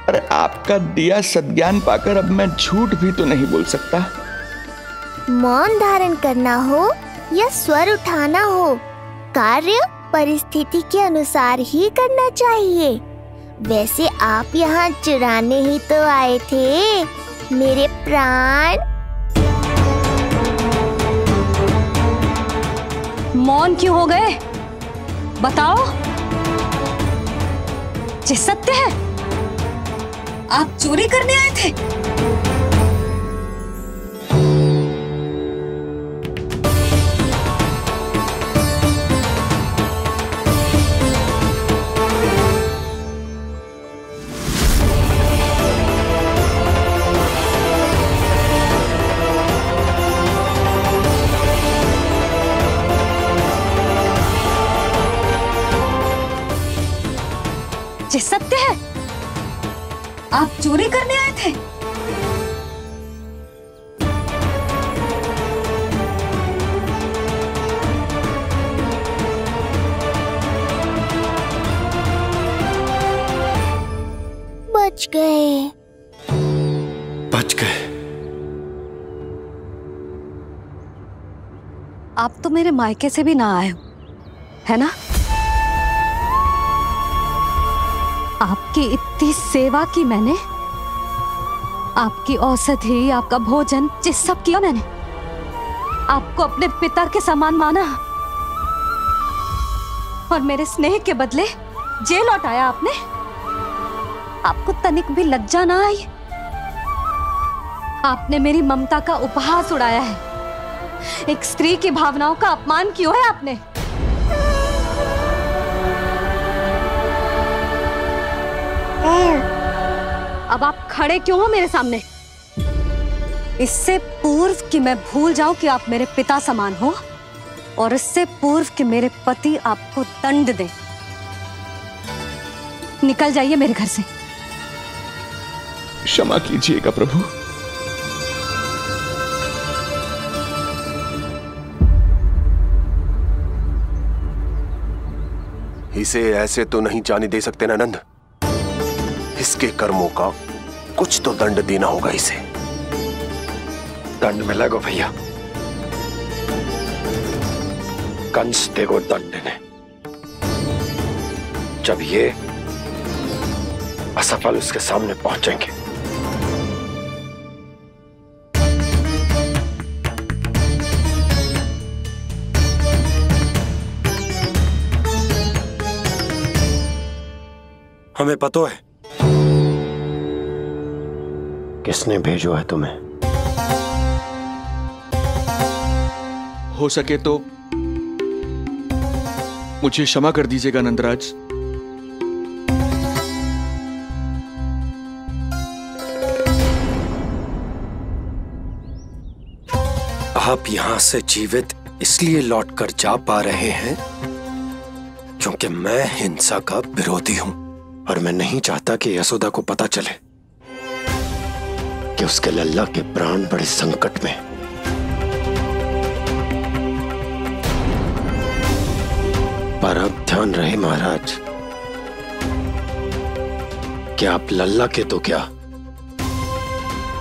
और आपका दिया सद्ज्ञान पाकर अब मैं झूठ भी तो नहीं बोल सकता। मौन धारण करना हो या स्वर उठाना हो, कार्य परिस्थिति के अनुसार ही करना चाहिए। वैसे आप यहाँ चुराने ही तो आए थे मेरे प्राण। मौन क्यों हो गए? बताओ। ये सत्य है? आप चोरी करने आए थे? ये सत्य है? आप चोरी करने आए थे? बच गए। बच गए। आप तो मेरे मायके से भी ना आए हो, है ना? आपकी इतनी सेवा की मैंने, आपकी औषधि, आपका भोजन, ये सब किया मैंने। आपको अपने पिता के समान माना और मेरे स्नेह के बदले जेल लौटाया आपने। आपको तनिक भी लज्जा ना आई? आपने मेरी ममता का उपहास उड़ाया है। एक स्त्री की भावनाओं का अपमान क्यों है आपने? अब आप खड़े क्यों हो मेरे सामने? इससे पूर्व कि मैं भूल जाऊं कि आप मेरे पिता समान हो, और इससे पूर्व कि मेरे पति आपको दंड दें, निकल जाइए मेरे घर से। क्षमा कीजिएगा प्रभु। इसे ऐसे तो नहीं जाने दे सकते ना नंद। इसके कर्मों का कुछ तो दंड देना होगा इसे। दंड मिलेगा भैया, कंस देगो दंड ने। जब ये असफल उसके सामने पहुंचेंगे। हमें पता है किसने भेजो है तुम्हें। हो सके तो मुझे क्षमा कर दीजिएगा नंदराज। आप यहां से जीवित इसलिए लौटकर जा पा रहे हैं क्योंकि मैं हिंसा का विरोधी हूं, और मैं नहीं चाहता कि यशोदा को पता चले कि उसके लल्ला के प्राण बड़े संकट में। पर अब ध्यान रहे महाराज कि आप लल्ला के तो क्या,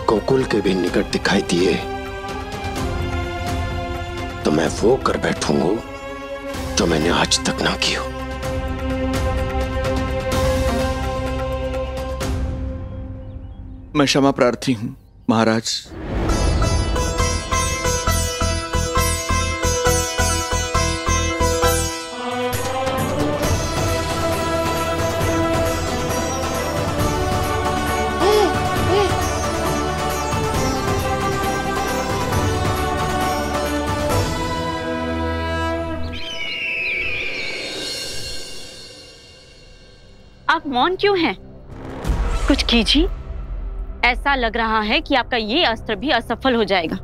गोकुल के भी निकट दिखाई दिए तो मैं वो कर बैठूंगा जो मैंने आज तक ना की हो। मैं क्षमा प्रार्थी हूं महाराज। आप मौन क्यों हैं? कुछ कीजिए। ऐसा लग रहा है कि आपका ये अस्त्र भी असफल हो जाएगा।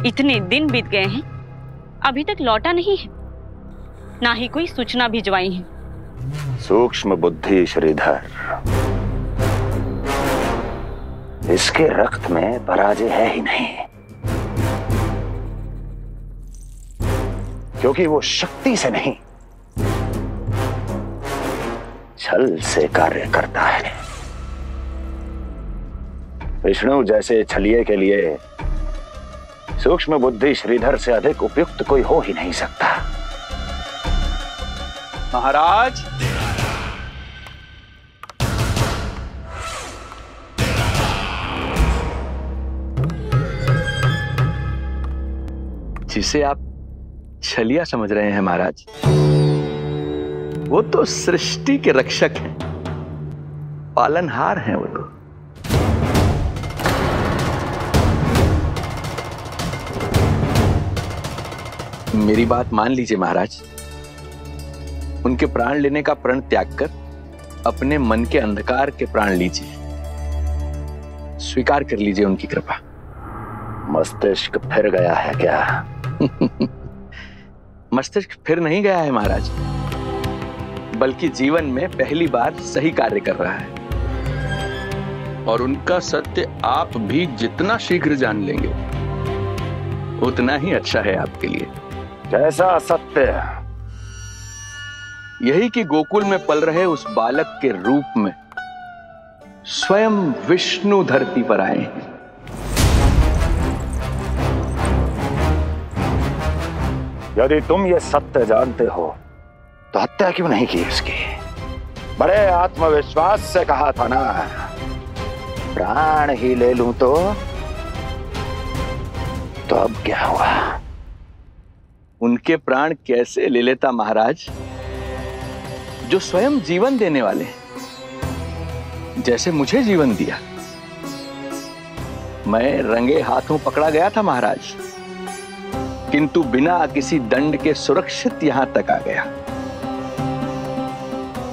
इतने दिन बीत गए हैं, अभी तक लौटा नहीं है, ना ही कोई सूचना भिजवाई है। सूक्ष्म बुद्धि श्रीधर, इसके रक्त में पराजय है ही नहीं, क्योंकि वो शक्ति से नहीं छल से कार्य करता है। विष्णु जैसे छलिए के लिए सूक्ष्म बुद्धि श्रीधर से अधिक उपयुक्त कोई हो ही नहीं सकता। महाराज, जिसे आप छलिया समझ रहे हैं महाराज, वो तो सृष्टि के रक्षक हैं, पालनहार हैं वो तो। मेरी बात मान लीजिए महाराज, उनके प्राण लेने का प्रण त्याग कर अपने मन के अंधकार के प्राण लीजिए, स्वीकार कर लीजिए उनकी कृपा। मस्तिष्क फिर गया है क्या? मस्तिष्क फिर नहीं गया है महाराज, बल्कि जीवन में पहली बार सही कार्य कर रहा है। और उनका सत्य आप भी जितना शीघ्र जान लेंगे उतना ही अच्छा है आपके लिए। कैसा सत्य? यही कि गोकुल में पल रहे उस बालक के रूप में स्वयं विष्णु धरती पर आए हैं। यदि तुम ये सत्य जानते हो तो हत्या क्यों नहीं की उसकी? बड़े आत्मविश्वास से कहा था ना, प्राण ही ले लूं तो अब क्या हुआ? उनके प्राण कैसे ले लेता महाराज, जो स्वयं जीवन देने वाले हैं, जैसे मुझे जीवन दिया। मैं रंगे हाथों पकड़ा गया था महाराज, किंतु बिना किसी दंड के सुरक्षित यहां तक आ गया।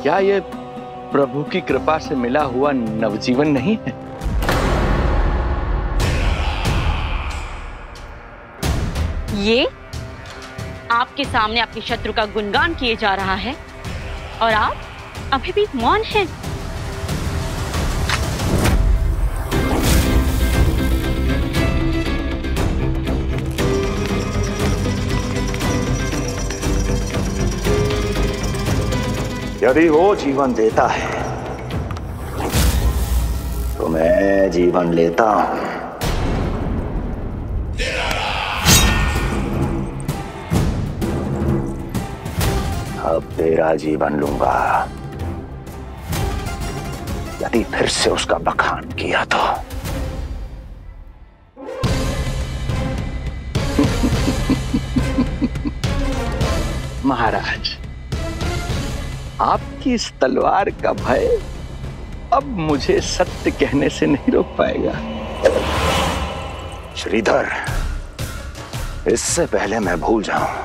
क्या ये प्रभु की कृपा से मिला हुआ नवजीवन नहीं है? ये आपके सामने आपके शत्रु का गुणगान किए जा रहा है और आप अभी भी मौन हैं। यदि वो जीवन देता है तो मैं जीवन लेता हूं। अब तेरा जीवन लूंगा यदि फिर से उसका बखान किया तो। महाराज, आपकी इस तलवार का भय अब मुझे सत्य कहने से नहीं रोक पाएगा। श्रीधर, इससे पहले मैं भूल जाऊं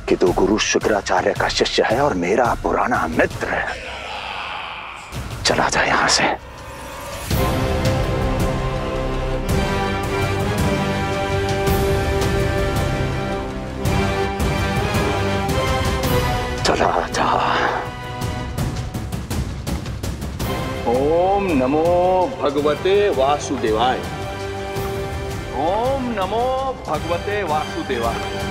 कि तू गुरु शुक्राचार्य का शिष्य है और मेरा पुराना मित्र है, चला जा यहां से। चला जा। ओम नमो भगवते वासुदेवाय। ओम नमो भगवते वासुदेवाय।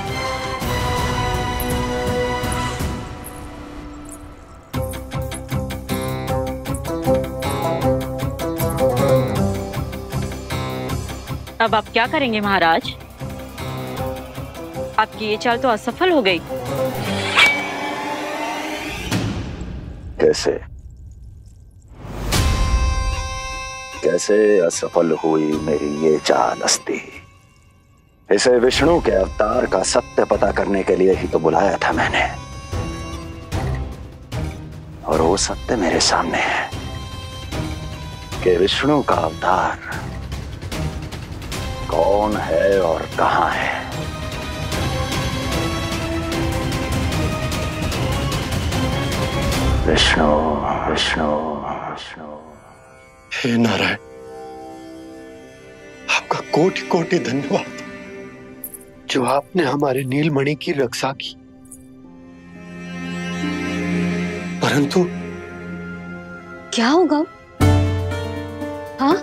अब आप क्या करेंगे महाराज? आपकी ये चाल तो असफल हो गई। कैसे कैसे असफल हुई मेरी ये चाल अस्ति? इसे विष्णु के अवतार का सत्य पता करने के लिए ही तो बुलाया था मैंने, और वो सत्य मेरे सामने है कि विष्णु का अवतार कौन है और कहां है। विष्णु विष्णु विष्णु। हे नारायण, आपका कोटि कोटि धन्यवाद जो आपने हमारे नीलमणि की रक्षा की। परंतु क्या होगा? हाँ,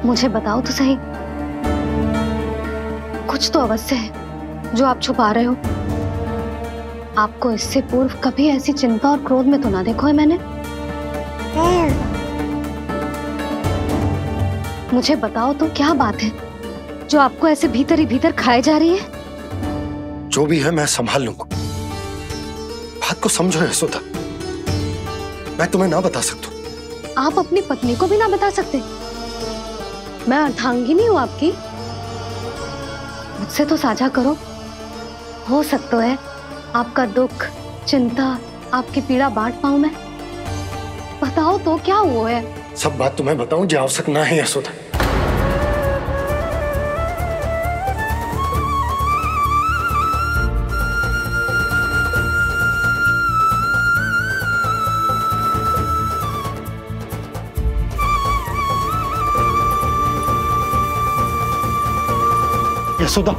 मुझे बताओ तो सही, कुछ तो अवश्य है जो आप छुपा रहे हो। आपको इससे पूर्व कभी ऐसी चिंता और क्रोध में तो ना देखो है मैंने। मुझे बताओ तो क्या बात है जो आपको ऐसे भीतर ही भीतर खाए जा रही है? जो भी है मैं संभाल लूंगा। बात को समझो यशोदा, मैं तुम्हें ना बता सकता। आप अपनी पत्नी को भी ना बता सकते? मैं अर्धांगिनी हूँ आपकी, मुझसे तो साझा करो। हो सकता है आपका दुख, चिंता, आपकी पीड़ा बांट पाऊं मैं। बताओ तो क्या हुआ है? सब बात तुम्हें बताऊं जो आवश्यक ना है यशोदा। यशोदा,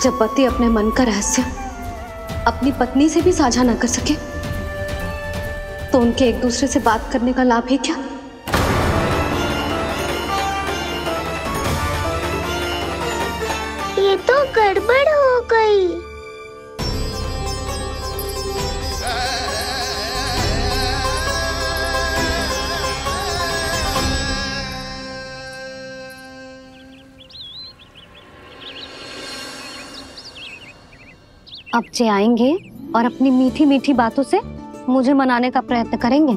जब पति अपने मन का रहस्य अपनी पत्नी से भी साझा न कर सके तो उनके एक दूसरे से बात करने का लाभ है क्या? ये तो गड़बड़ हो गई। अब जे आएंगे और अपनी मीठी मीठी बातों से मुझे मनाने का प्रयत्न करेंगे।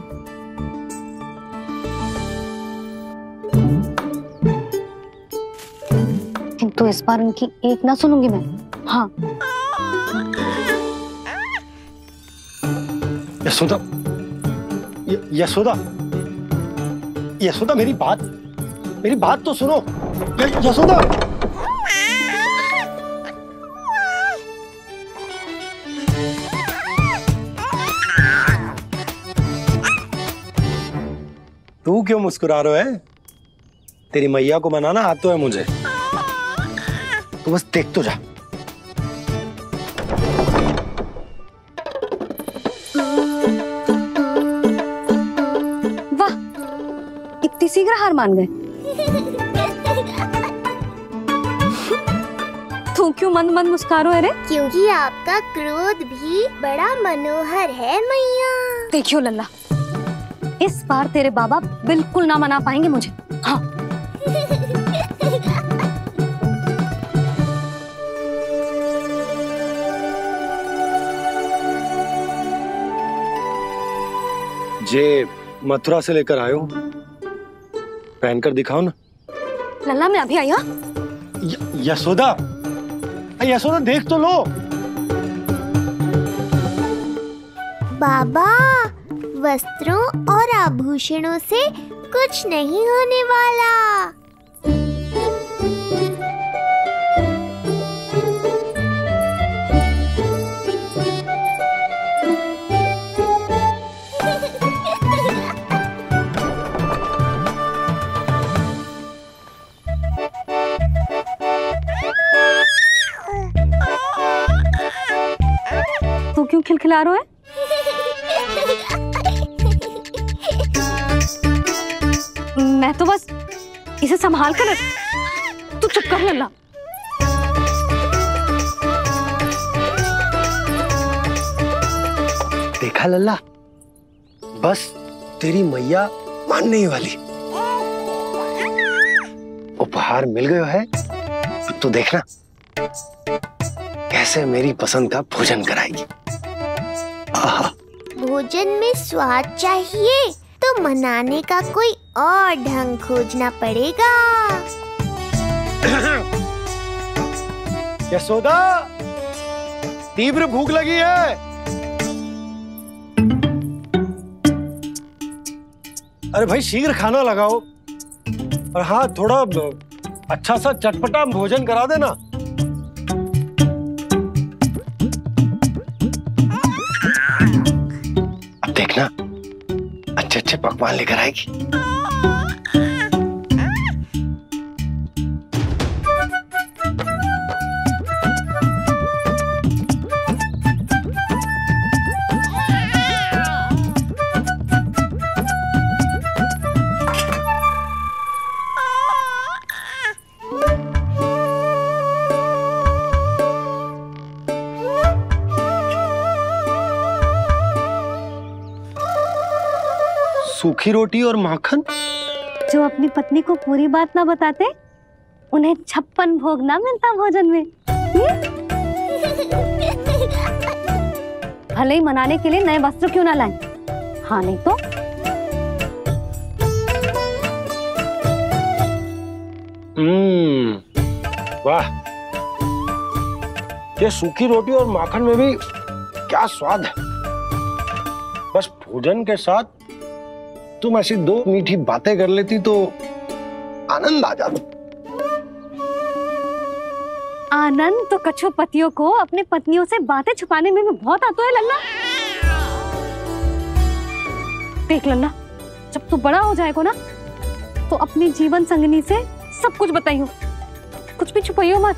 किंतु इस बार उनकी एक ना सुनूंगी मैं। हाँ, यशोदा, यशोदा, यशोदा, मेरी बात तो सुनो। यशोदा, तू क्यों मुस्कुरा रहा है? तेरी मैया को मनाना आता है मुझे। तू बस देख तो जा। वाह, इतनी शीघ्र हार मान गए। तू क्यों मंद मंद मुस्कुरा रहे? क्योंकि आपका क्रोध भी बड़ा मनोहर है मैया। देखियो लल्ला, इस बार तेरे बाबा बिल्कुल ना मना पाएंगे मुझे। हाँ, जे मथुरा से लेकर आयो, पहनकर दिखाओ ना। लल्ला मैं अभी आई। हाँ, यशोदा, यशोदा देख तो लो। बाबा, वस्त्रों और आभूषणों से कुछ नहीं होने वाला। तू क्यों खिलखिला रहा है? मैं तो बस इसे संभाल कर। तू चुप कर लल्ला। देखा लल्ला, बस तेरी मैया मानने ही वाली। उपहार मिल गया है, अब तो देखना कैसे मेरी पसंद का भोजन कराएगी। भोजन में स्वाद चाहिए तो मनाने का कोई और ढंग खोजना पड़ेगा। यशोदा, तीव्र भूख लगी है। अरे भाई शीघ्र खाना लगाओ, और हाँ थोड़ा अच्छा सा चटपटा भोजन करा देना। अब देखना अच्छे अच्छे पकवान लेकर आएगी। सूखी रोटी और माखन? जो अपनी पत्नी को पूरी बात ना बताते, उन्हें 56 भोग ना मिलता भोजन में। भले ही मनाने के लिए नए वस्त्र क्यों ना लाएं, हाँ नहीं तो वाह, ये सूखी रोटी और माखन में भी क्या स्वाद है। बस भोजन के साथ तुम ऐसी 2 मीठी बातें कर लेती तो आनंद आ जाता। आनंद तो कछु पतियों को अपने पत्नियों से बातें छुपाने में भी बहुत आता है लल्ला। देख लल्ला, जब तू बड़ा हो जाएगा ना तो अपनी जीवन संगनी से सब कुछ बताइयो, कुछ भी छुपाइयो मत।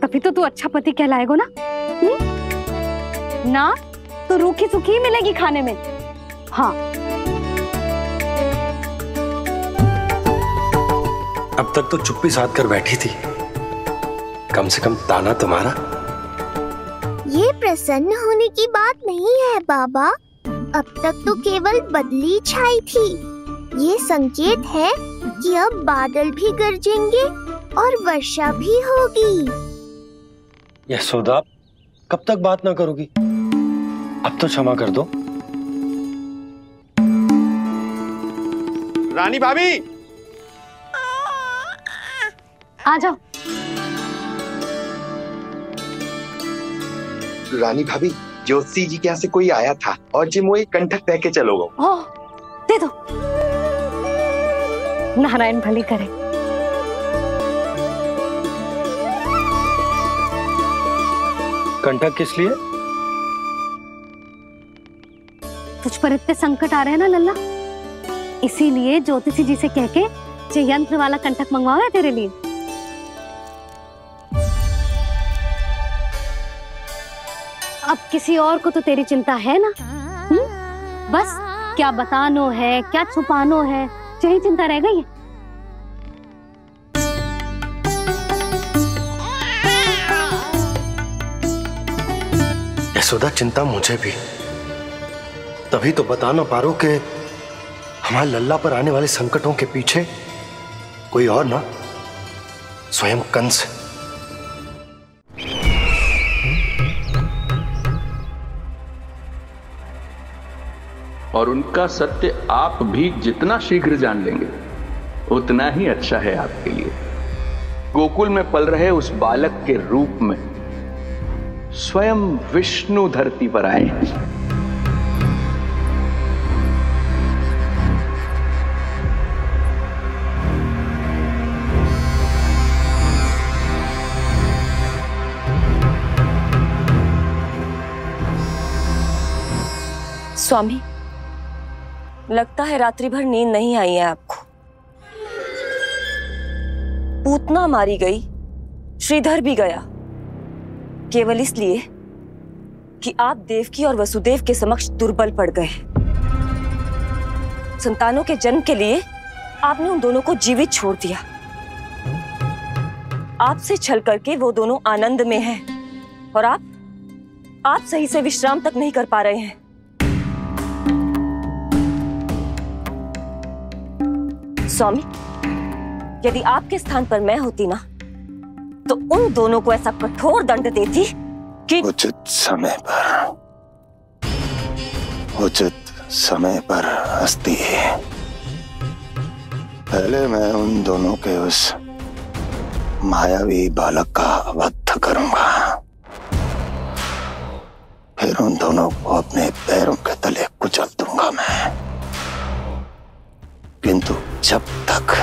तभी तो तू अच्छा पति कहलाएगा ना। ना तो रूखी सूखी मिलेगी खाने में। हाँ अब तक तो चुप्पी साध कर बैठी थी, कम से कम ताना तुम्हारा। ये प्रसन्न होने की बात नहीं है बाबा, अब तक तो केवल बदली छाई थी। ये संकेत है कि अब बादल भी गरजेंगे और वर्षा भी होगी। यशोदा, कब तक बात ना करोगी? अब तो क्षमा कर दो। रानी भाभी, आ जाओ। रानी भाभी, ज्योति जी के यहाँ से कोई आया था और जी मुझे कंठक दे के चलो गो। ओह, दे दो। नारायण भली करे। कंठक किस लिए? तुझ पर इतने संकट आ रहे हैं ना लल्ला, इसीलिए ज्योतिषी जी से कह के जो यंत्र वाला कंठक मंगवाओ है तेरे लिए। अब किसी और को तो तेरी चिंता है ना? बस क्या बतानो है, क्या छुपानो है, यही चिंता रह गई है। यशोदा, चिंता मुझे भी, तभी तो बता ना पा रहा कि हमारे लल्ला पर आने वाले संकटों के पीछे कोई और ना स्वयं कंस। और उनका सत्य आप भी जितना शीघ्र जान लेंगे उतना ही अच्छा है आपके लिए। गोकुल में पल रहे उस बालक के रूप में स्वयं विष्णु धरती पर आए। स्वामी, लगता है रात्रि भर नींद नहीं आई है आपको। पूतना मारी गई, श्रीधर भी गया, केवल इसलिए कि आप देवकी और वसुदेव के समक्ष दुर्बल पड़ गए। संतानों के जन्म के लिए आपने उन दोनों को जीवित छोड़ दिया। आपसे छल करके वो दोनों आनंद में हैं और आप सही से विश्राम तक नहीं कर पा रहे हैं। स्वामी, यदि आपके स्थान पर मैं होती ना तो उन दोनों को ऐसा कठोर दंड देती कि उचित समय पर हस्ती। पहले मैं उन दोनों के उस मायावी बालक का वध करूंगा, फिर उन दोनों को अपने पैरों के तले कुचल दूंगा मैं। किंतु जब तक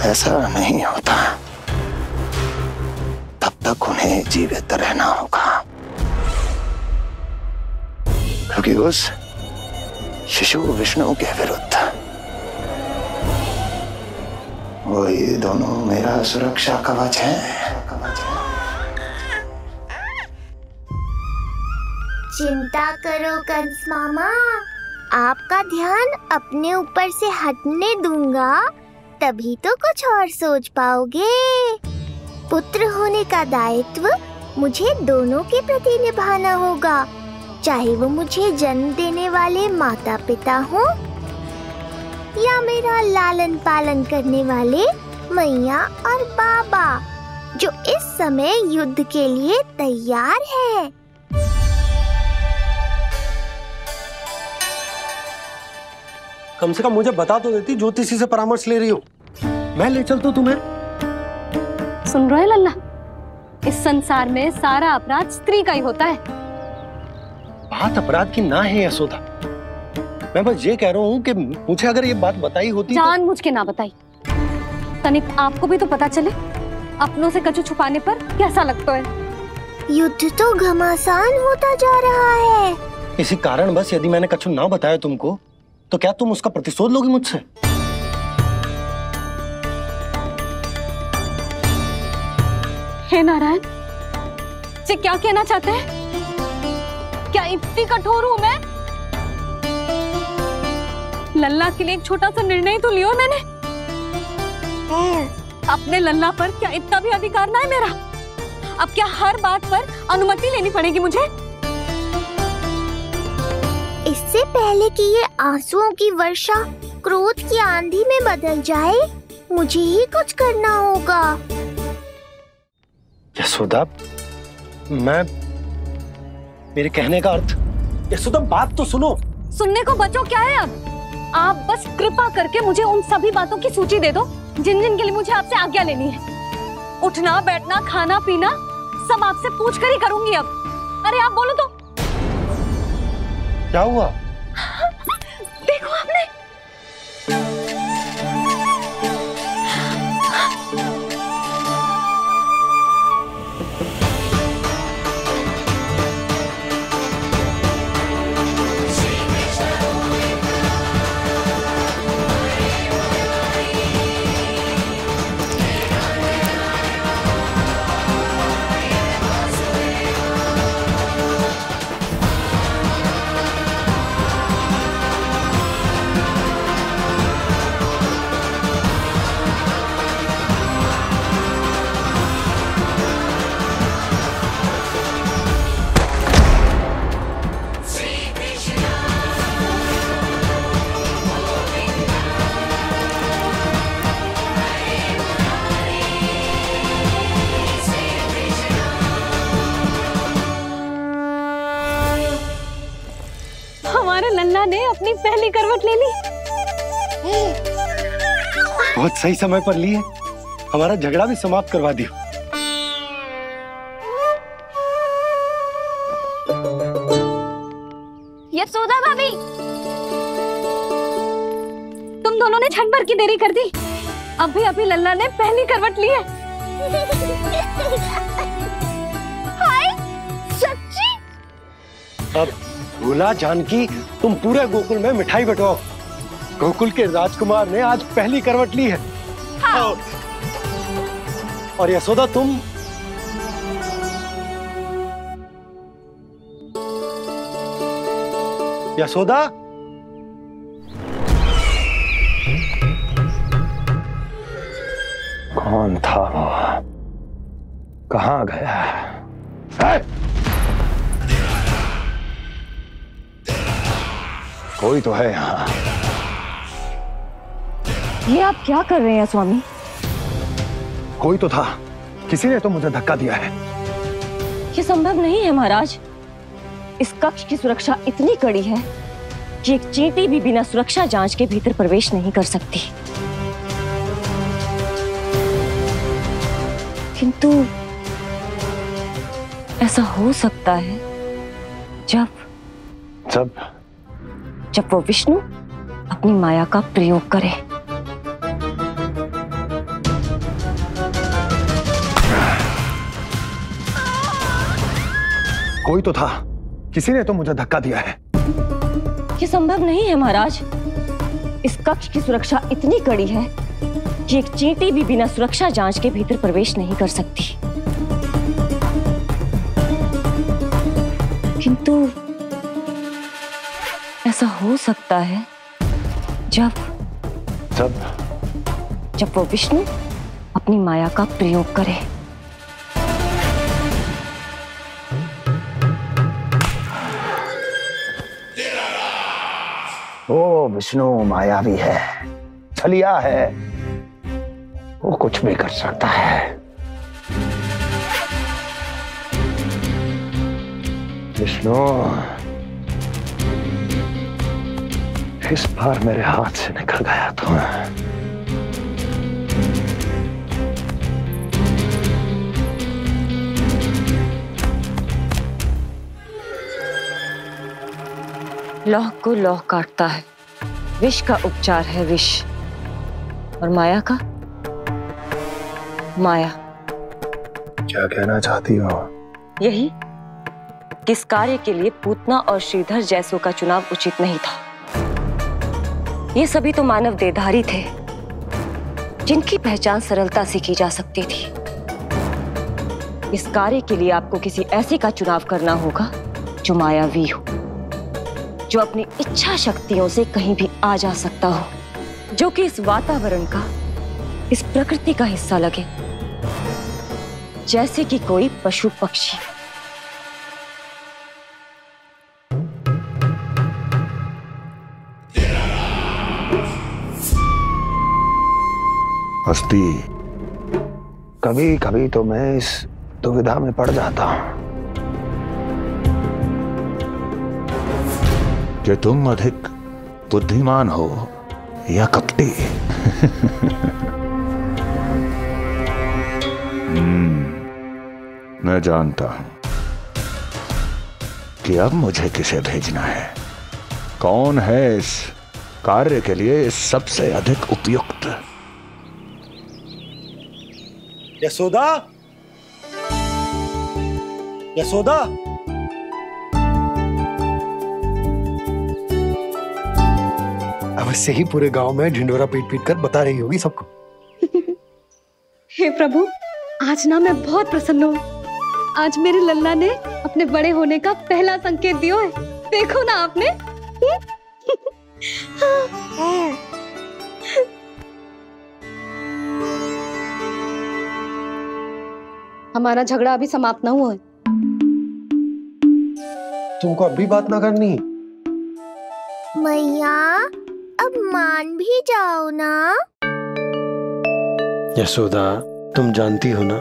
ऐसा नहीं होता तब तक उन्हें जीवित रहना होगा, क्योंकि उस शिशु विष्णु के विरुद्ध वही दोनों मेरा सुरक्षा कवच है। चिंता करो कंस मामा, आपका ध्यान अपने ऊपर से हटने दूंगा, तभी तो कुछ और सोच पाओगे। पुत्र होने का दायित्व मुझे दोनों के प्रति निभाना होगा, चाहे वो मुझे जन्म देने वाले माता पिता हो या मेरा लालन पालन करने वाले मैया और बाबा, जो इस समय युद्ध के लिए तैयार है। कम से कम मुझे बता तो देती ज्योतिषी से परामर्श ले रही हो, मैं ले चलता तुम्हें। सुन रहे लल्ला, इस संसार में सारा अपराध स्त्री का ही होता है। बात अपराध की ना है यशोदा, मैं बस ये कह रहा हूँ कि मुझे अगर ये बात बताई होती जान मुझ के ना बताई, तनिक आपको भी तो पता चले अपनों से कछु छुपाने पर कैसा लगता है। युद्ध तो घमासान होता जा रहा है। इसी कारण बस यदि मैंने कछु ना बताया तुमको, तो क्या तुम उसका प्रतिशोध लोगी मुझसे? हे नारायण, ये क्या कहना चाहते हैं? क्या इतनी कठोर हूं मैं? लल्ला के लिए एक छोटा सा निर्णय तो लियो मैंने। अपने लल्ला पर क्या इतना भी अधिकार ना है मेरा? अब क्या हर बात पर अनुमति लेनी पड़ेगी मुझे? इससे पहले कि ये आंसुओं की वर्षा क्रोध की आंधी में बदल जाए, मुझे ही कुछ करना होगा। यशोदा, मेरे कहने का अर्थ, यशोदा बात तो सुनो। सुनने को बचो क्या है अब? आप बस कृपा करके मुझे उन सभी बातों की सूची दे दो जिन जिन के लिए मुझे आपसे आज्ञा लेनी है। उठना बैठना खाना पीना सब आपसे पूछ कर ही करूंगी अब। अरे आप बोलो तो। क्या हुआ? देखो आपने। लल्ला ने अपनी पहली करवट ले ली। बहुत सही समय पर ली है, हमारा झगड़ा भी समाप्त करवा दियो। यशोदा भाभी, तुम दोनों ने क्षण भर की देरी कर दी। अभी लल्ला ने पहली करवट ली है। हाय, सच्ची? अब भूला जानकी, तुम पूरे गोकुल में मिठाई बंटवाओ। गोकुल के राजकुमार ने आज पहली करवट ली है। हाँ। और यशोदा तुम यशोदा, कौन था वो? कहां गया? कोई तो है यहाँ। ये आप क्या कर रहे हैं स्वामी? कोई तो था, किसी ने तो मुझे धक्का दिया है। ये संभव नहीं है महाराज। इस कक्ष की सुरक्षा इतनी कड़ी है कि एक चींटी भी बिना सुरक्षा जांच के भीतर प्रवेश नहीं कर सकती। ऐसा हो सकता है जब वो विष्णु अपनी माया का प्रयोग करे। कोई तो था, किसी ने तो मुझे धक्का दिया है। ये संभव नहीं है महाराज। इस कक्ष की सुरक्षा इतनी कड़ी है कि एक चींटी भी बिना सुरक्षा जांच के भीतर प्रवेश नहीं कर सकती। किंतु ऐसा हो सकता है जब वो विष्णु अपनी माया का प्रयोग करे। ओ विष्णु मायावी है, छलिया है, वो कुछ भी कर सकता है। विष्णु, इस बार मेरे हाथ से निकल गया तो लौह को लौह काटता है, विष का उपचार है विष, और माया का माया। क्या कहना चाहती हो? यही किस कार्य के लिए पूतना और श्रीधर जैसों का चुनाव उचित नहीं था। ये सभी तो मानव देहधारी थे जिनकी पहचान सरलता से की जा सकती थी। इस कार्य के लिए आपको किसी ऐसे का चुनाव करना होगा जो मायावी हो, जो अपनी इच्छा शक्तियों से कहीं भी आ जा सकता हो, जो कि इस वातावरण का, इस प्रकृति का हिस्सा लगे, जैसे कि कोई पशु पक्षी। हस्ती, कभी कभी तो मैं इस दुविधा में पड़ जाता हूं कि तुम अधिक बुद्धिमान हो या कपटी। मैं जानता हूं कि अब मुझे किसे भेजना है, कौन है इस कार्य के लिए सबसे अधिक उपयुक्त। यशोदा, यशोदा, अवश्य ही पूरे गांव में ढिंडोरा पीट पीट कर बता रही होगी सबको। हे प्रभु, आज ना मैं बहुत प्रसन्न हूँ। आज मेरे लल्ला ने अपने बड़े होने का पहला संकेत दिया है। देखो ना आपने। हमारा झगड़ा अभी समाप्त ना हुआ है। तुमको अब भी बात ना करनी? मैया, अब मान भी जाओ ना। यशोदा, तुम जानती हो ना,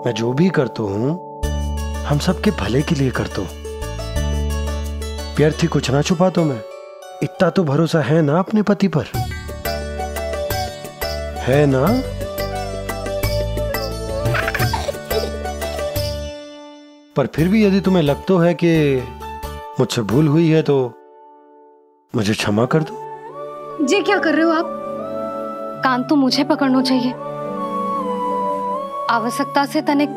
मैं जो भी करता हूँ हम सबके भले के लिए करता हूँ। व्यर्थ ही कुछ ना छुपा तो मैं। इतना तो भरोसा है ना अपने पति पर, है ना? पर फिर भी यदि तुम्हें लगता है कि मुझसे भूल हुई है तो मुझे क्षमा कर दो। जी क्या कर रहे हो आप? कान तो मुझे पकड़ना चाहिए। आवश्यकता से तनिक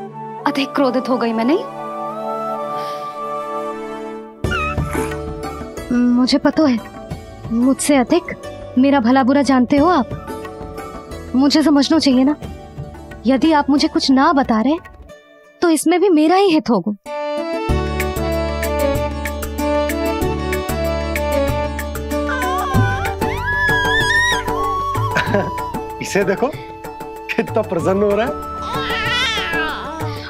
अधिक क्रोधित हो गई मैं, नहीं? मुझे पता है, मुझसे अधिक मेरा भला बुरा जानते हो आप। मुझे समझना चाहिए ना, यदि आप मुझे कुछ ना बता रहे तो इसमें भी मेरा ही हित होगा। इसे देखो कितना प्रसन्न हो रहा है।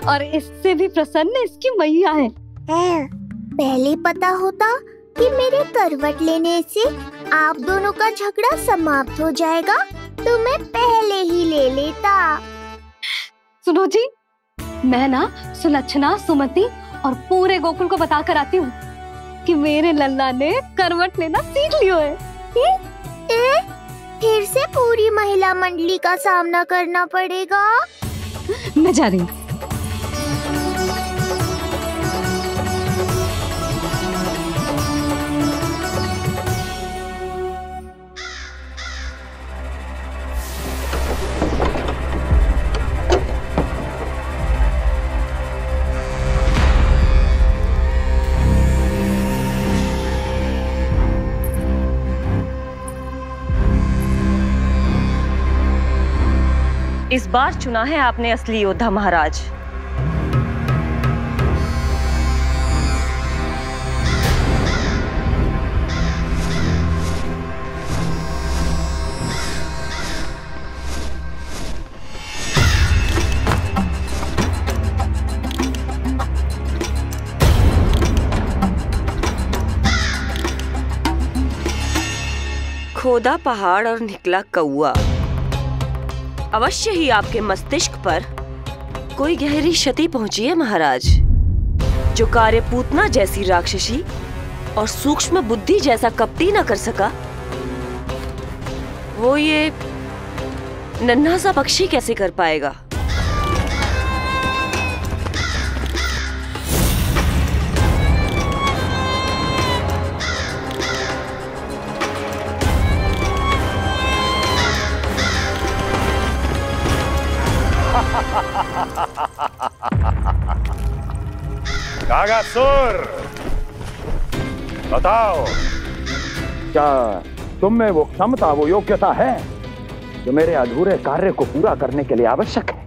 और इससे भी प्रसन्न इसकी मैया है। पहले पता होता कि मेरे करवट लेने से आप दोनों का झगड़ा समाप्त हो जाएगा तो मैं पहले ही ले लेता। सुनो जी, मैं ना सुलक्षणा, सुमति और पूरे गोकुल को बता कर आती हूँ कि मेरे लल्ला ने करवट लेना सीख लियो है। फिर से पूरी महिला मंडली का सामना करना पड़ेगा। मैं जा रही हूँ। इस बार चुना है आपने असली योद्धा महाराज। खोदा पहाड़ और निकला कौआ। अवश्य ही आपके मस्तिष्क पर कोई गहरी क्षति पहुंची है महाराज। जो कार्य पूतना जैसी राक्षसी और सूक्ष्म बुद्धि जैसा कपटी न कर सका, वो ये नन्हा सा पक्षी कैसे कर पाएगा। कागासुर, बताओ, क्या तुम में वो क्षमता, वो योग्यता है जो मेरे अधूरे कार्य को पूरा करने के लिए आवश्यक है?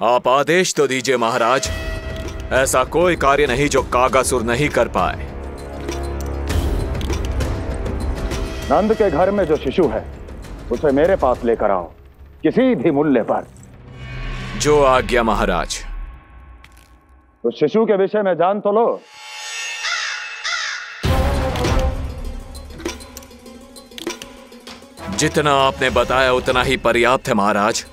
आप आदेश तो दीजिए महाराज। ऐसा कोई कार्य नहीं जो कागासुर नहीं कर पाए। नंद के घर में जो शिशु है उसे मेरे पास लेकर आओ, किसी भी मूल्य पर। जो आज्ञा महाराज। उस शिशु के विषय में जान तो लो। जितना आपने बताया उतना ही पर्याप्त है महाराज।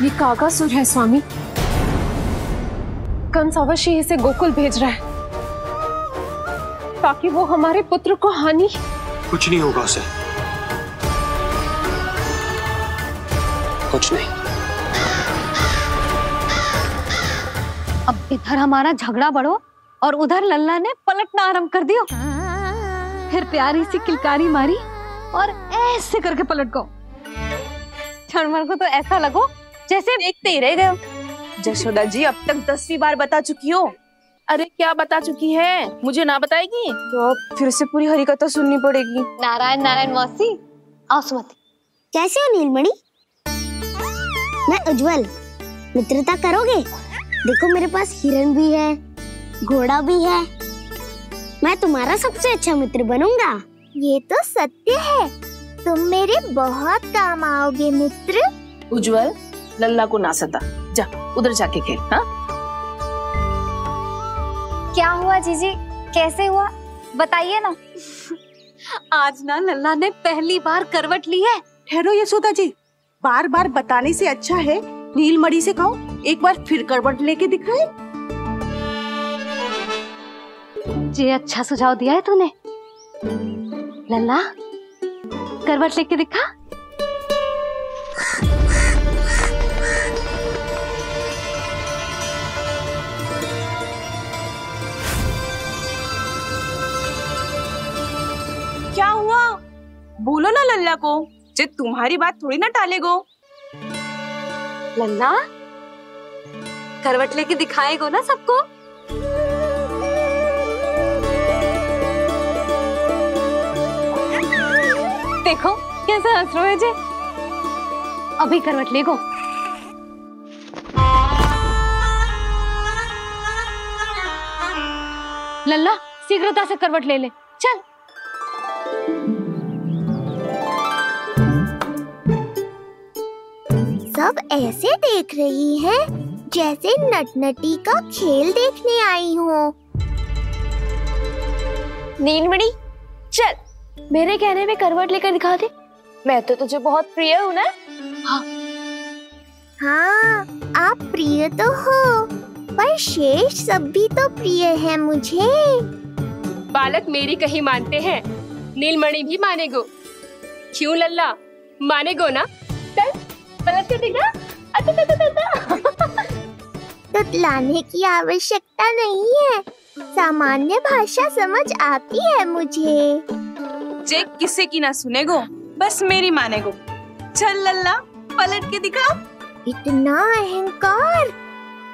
ये कागासुर है स्वामी। कंस अवश्य इसे गोकुल भेज रहा है ताकि वो हमारे पुत्र को हानि। कुछ नहीं होगा उसे, कुछ नहीं। अब इधर हमारा झगड़ा बढ़ो और उधर लल्ला ने पलटना आरंभ कर दियो। फिर प्यारी सी किलकारी मारी और ऐसे करके पलट गो। क्षणभर को तो ऐसा लगो जैसे देखते ही रह गए। जशोदा जी अब तक 10वीं बार बता चुकी हो। अरे क्या बता चुकी है, मुझे ना बताएगी तो फिर से पूरी हरिकथा सुननी पड़ेगी। नारायण नारायण मौसी। आओ सुमति। कैसे हो नीलमणि? मैं उज्जवल, मित्रता करोगे? देखो मेरे पास हिरन भी है, घोड़ा भी है। मैं तुम्हारा सबसे अच्छा मित्र बनूंगा। ये तो सत्य है, तुम मेरे बहुत काम आओगे मित्र। उज्जवल, लल्ला को ना सता, जा उधर जाके खेल। हाँ, क्या हुआ जीजी, कैसे हुआ बताइए ना। आज ना लल्ला ने पहली बार करवट ली है। ठहरो यशोदा जी, बार बार बताने से अच्छा है नीलमणि से कहो एक बार फिर करवट लेके दिखाए। ये अच्छा सुझाव दिया है तूने। लल्ला करवट लेके दिखा। क्या हुआ, बोलो ना लल्ला को, जे तुम्हारी बात थोड़ी ना टालेगो। लल्ला करवट लेके दिखाएगो ना सबको। देखो कैसा हंस रहे जे। अभी करवट लेगो। लल्ला शीघ्रता से करवट ले ले, चल। सब ऐसे देख रही है जैसे नटनटी का खेल देखने आई हो। नीलमणि चल, मेरे कहने में करवट लेकर दिखा दे। मैं तो तुझे बहुत प्रिय हूँ ना। हाँ, आप प्रिय तो हो, पर पर शेष सब भी तो प्रिय है मुझे। बालक मेरी कहीं मानते हैं, नीलमणि भी मानेगो। क्यों लल्ला, मानेगो ना? चल पलट के दिखा। तुतलाने की आवश्यकता नहीं है, सामान्य भाषा समझ आती है मुझे। जे किसी की ना सुनेगो, बस मेरी मानेगो। चल लल्ला पलट के दिखा। इतना अहंकार,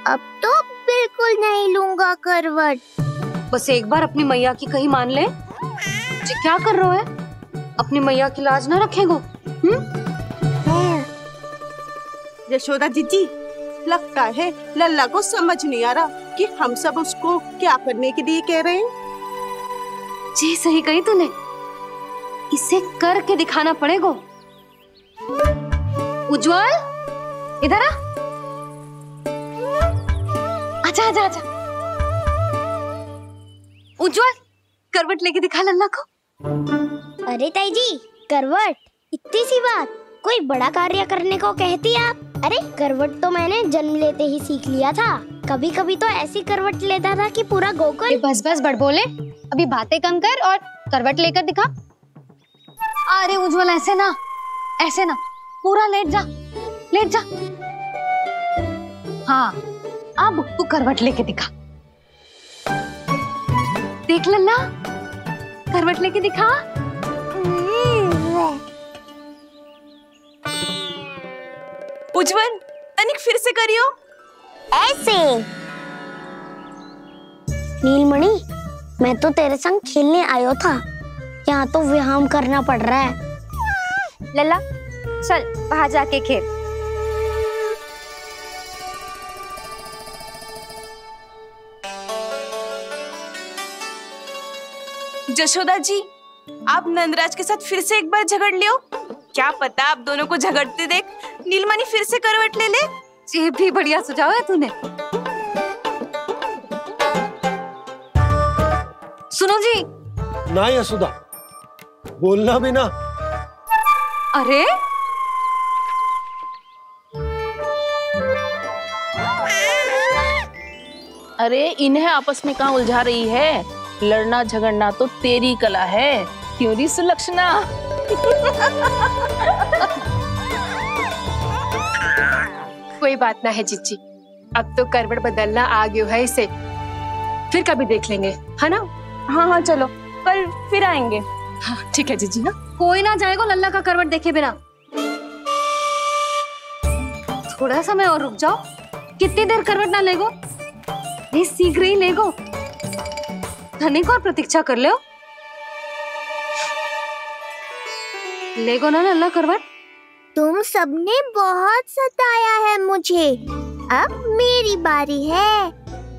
अब तो बिल्कुल नहीं लूंगा करवट। बस एक बार अपनी मैया की कहीं मान ले। जी क्या कर रहे हो? अपनी मैया की लाज ना रखेगो? यशोदा जीजी, लगता है लल्ला को समझ नहीं आ रहा कि हम सब उसको क्या करने के लिए कह रहे हैं। जी सही कही तूने, इसे करके दिखाना पड़ेगा। उज्जवल इधर आ, आजा आजा आजा। उज्जवल करवट लेके दिखा लल्ला को। अरे ताई जी, करवट? इतनी सी बात, कोई बड़ा कार्य करने को कहती आप? अरे करवट तो मैंने जन्म लेते ही सीख लिया था। कभी कभी तो ऐसी करवट लेता था कि पूरा गोकुल। बस बस बड़ बोले, अभी बातें कम कर और करवट लेकर दिखा। अरे उज्जवल ऐसे ना, ऐसे ना, पूरा लेट जा, लेट जा। हाँ अब तू करवट लेके दिखा। देख लल्ला, करवट लेके दिखा। उज्जवल तनिक फिर से करियो। ऐसे। नीलमणि, मैं तो तेरे संग खेलने आयो था, यहाँ तो व्यायाम करना पड़ रहा है। लल्ला चल बाहर जाके खेल। जशोदा जी, आप नंदराज के साथ फिर से एक बार झगड़ लियो। क्या पता आप दोनों को झगड़ते देख नीलमणि फिर से करवट ले ले। ये भी बढ़िया सुझाव है तूने। सुनो जी। ना यशोदा, बोलना भी ना। अरे अरे इन्हें आपस में कहाँ उलझा रही है? लड़ना झगड़ना तो तेरी कला है, क्यों री सुलक्षणा? कोई बात ना है जीजी, अब तो करवट बदलना आ गयो है इसे, फिर कभी देख लेंगे, है ना? हाँ हाँ चलो, कल फिर आएंगे। हाँ ठीक है जीजी। हाँ कोई ना जाएगा लल्ला का करवट देखे बिना। थोड़ा समय और रुक जाओ। कितनी देर करवट ना लेगो? ये शीघ्र ही लेगो। धनिक और प्रतीक्षा कर लो। लेगो ना लल्ला करवट। तुम सबने बहुत सताया है मुझे, अब मेरी बारी है।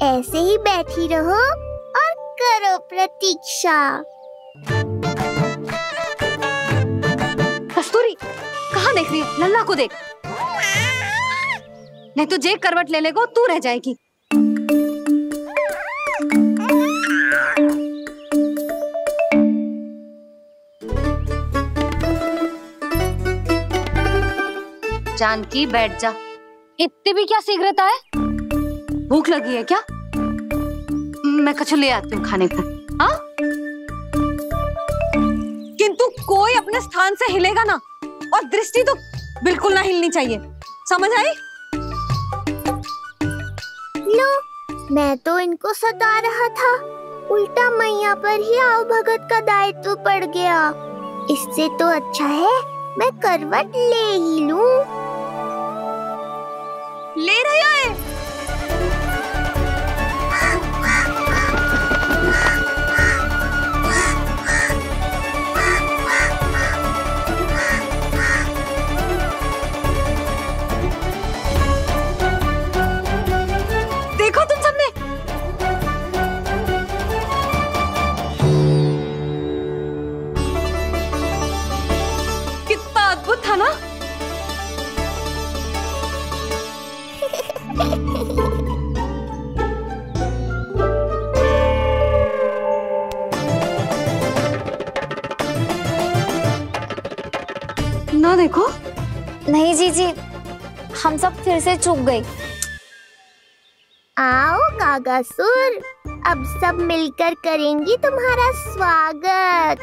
ऐसे ही बैठी रहो और करो प्रतीक्षा। कस्तूरी कहाँ देख रही है? लल्ला को देख, नहीं तो जे करवट ले लेगो तू रह जाएगी। जानकी बैठ जा। इतनी भी क्या शीघ्रता है? भूख लगी है क्या? मैं कछु ले आती हूँ खाने को। हाँ? किंतु कोई अपने स्थान से हिलेगा ना, और दृष्टि तो बिल्कुल ना हिलनी चाहिए, समझ आई? लो, मैं तो इनको सता रहा था, उल्टा मैया पर ही आओ भगत का दायित्व पड़ गया। इससे तो अच्छा है मैं करवट ले ही लूं। ले रहे है? देखो तुम सबने, कितना अद्भुत था ना? ना देखो। नहीं जीजी, हम सब फिर से चूक गए। आओ कागासुर, अब सब मिलकर करेंगी तुम्हारा स्वागत।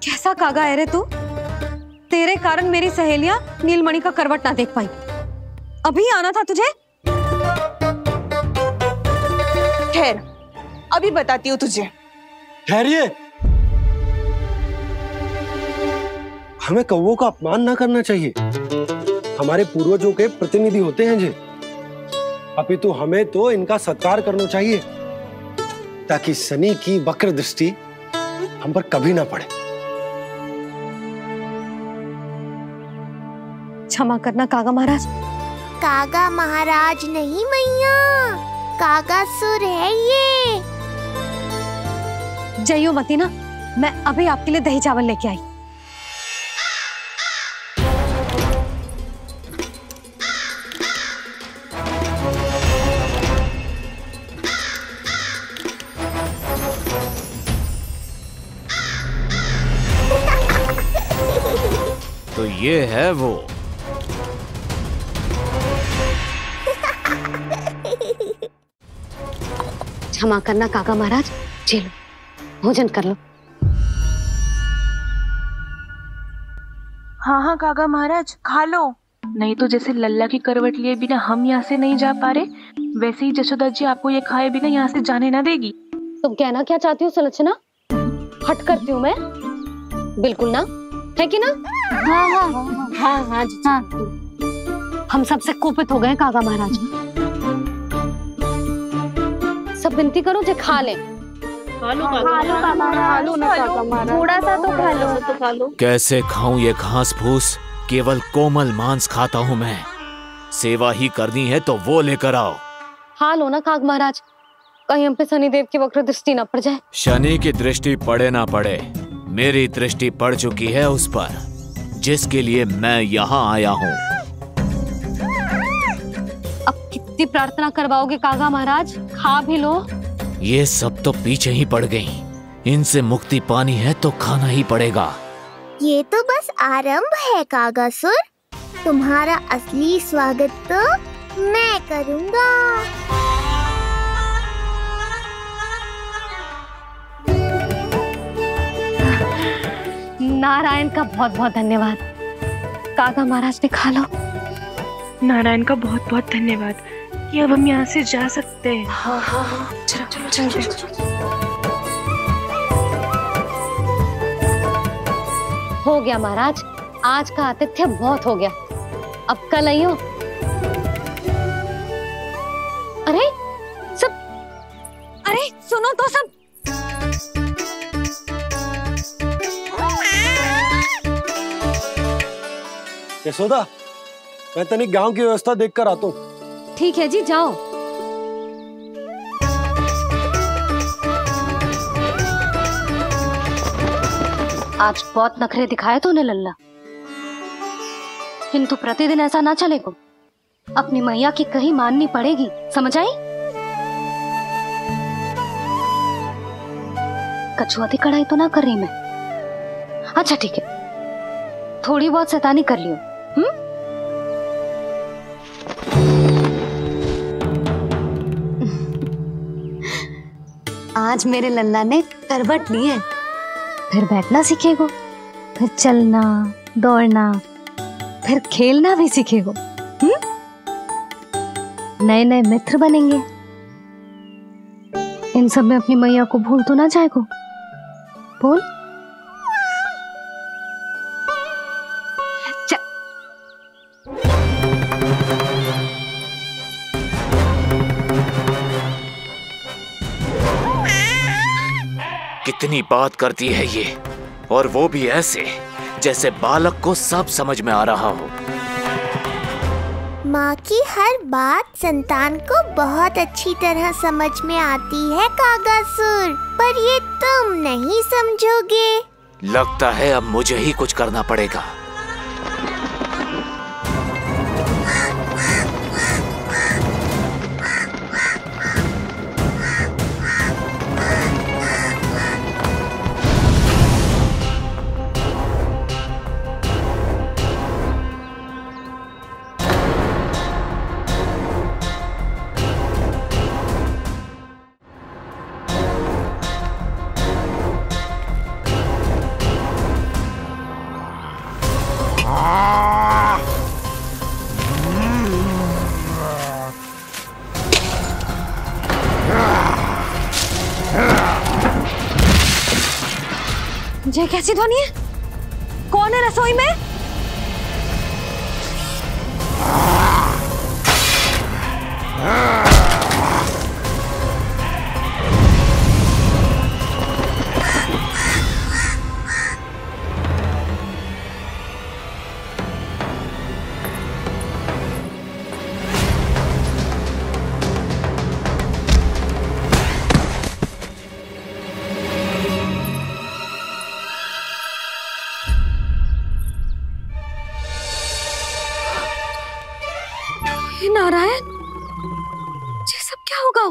कैसा कागा है रे तू? तेरे कारण मेरी सहेलियां नीलमणि का करवट ना देख पाई। अभी आना था तुझे। ठहर, अभी बताती हूँ तुझे। ठहरिए, हमें कौवों का अपमान ना करना चाहिए। हमारे पूर्वजों के प्रतिनिधि होते हैं जी। अपितु हमें तो इनका सत्कार करना चाहिए ताकि शनि की वक्र दृष्टि हम पर कभी ना पड़े। क्षमा करना कागा महाराज। कागा महाराज नहीं मैया, कागासुर है ये। जइयो मती ना, मैं अभी आपके लिए दही चावल लेके आई। तो ये है वो। क्षमा करना काका महाराज, चलो भोजन कर लो। हाँ हाँ काका महाराज, खा लो। नहीं तो जैसे लल्ला की करवट लिए बिना हम यहाँ से नहीं जा पा रहे, वैसे ही जशोदा जी आपको ये खाए बिना यहाँ से जाने ना देगी। तुम कहना क्या चाहती हो सुलक्षणा? हट करती हूँ मैं? बिल्कुल ना, है कि ना? हाँ हाँ हाँ हाँ हाँ। हम सबसे कोपित हो गए काका महाराज। सब विनती करो जे खा ले। थोड़ा सा तो खा लो। कैसे खाऊं ये घास फूस? केवल कोमल मांस खाता हूँ मैं। सेवा ही करनी है तो वो लेकर आओ। खा लो ना काग महाराज, कहीं हम पे शनिदेव की वक्र दृष्टि न पड़ जाए। शनि की दृष्टि पड़े ना पड़े, मेरी दृष्टि पड़ चुकी है उस पर, जिसके लिए मैं यहाँ आया हूँ। अब कितनी प्रार्थना करवाओगे कागा महाराज? खा भी लो। ये सब तो पीछे ही पड़ गई, इनसे मुक्ति पानी है तो खाना ही पड़ेगा। ये तो बस आरंभ है कागासुर, तुम्हारा असली स्वागत तो मैं करूँगा। नारायण का बहुत बहुत धन्यवाद। काका महाराज ने खा लो। नारायण का बहुत बहुत धन्यवाद कि अब हम यहाँ से जा सकते हैं। हाँ हाँ हाँ, चलो चलो चलो। हो गया महाराज, आज का आतिथ्य बहुत हो गया, अब कल आइयो। अरे सब, अरे सुनो तो सब। यशोदा, मैं तनिक गांव की व्यवस्था देखकर आता हूँ। ठीक है जी, जाओ। आज बहुत नखरे दिखाए तूने लल्ला, किंतु प्रतिदिन ऐसा ना चलेगा। अपनी मैया की कहीं माननी पड़ेगी, समझ आई? कछुआती कढ़ाई तो ना कर रही मैं। अच्छा ठीक है, थोड़ी बहुत शैतानी कर लियो। आज मेरे लल्ला ने करवट ली है, फिर बैठना सीखेगो, फिर चलना दौड़ना, फिर खेलना भी सीखेगो। नए नए मित्र बनेंगे। इन सब में अपनी मैया को भूल तो ना जाएगो। बोल। कितनी बात करती है ये, और वो भी ऐसे जैसे बालक को सब समझ में आ रहा हो। माँ की हर बात संतान को बहुत अच्छी तरह समझ में आती है कागासुर, पर ये तुम नहीं समझोगे। लगता है अब मुझे ही कुछ करना पड़ेगा। ये कैसी ध्वनि है? कौन है रसोई में? नारायण, ये सब क्या होगा?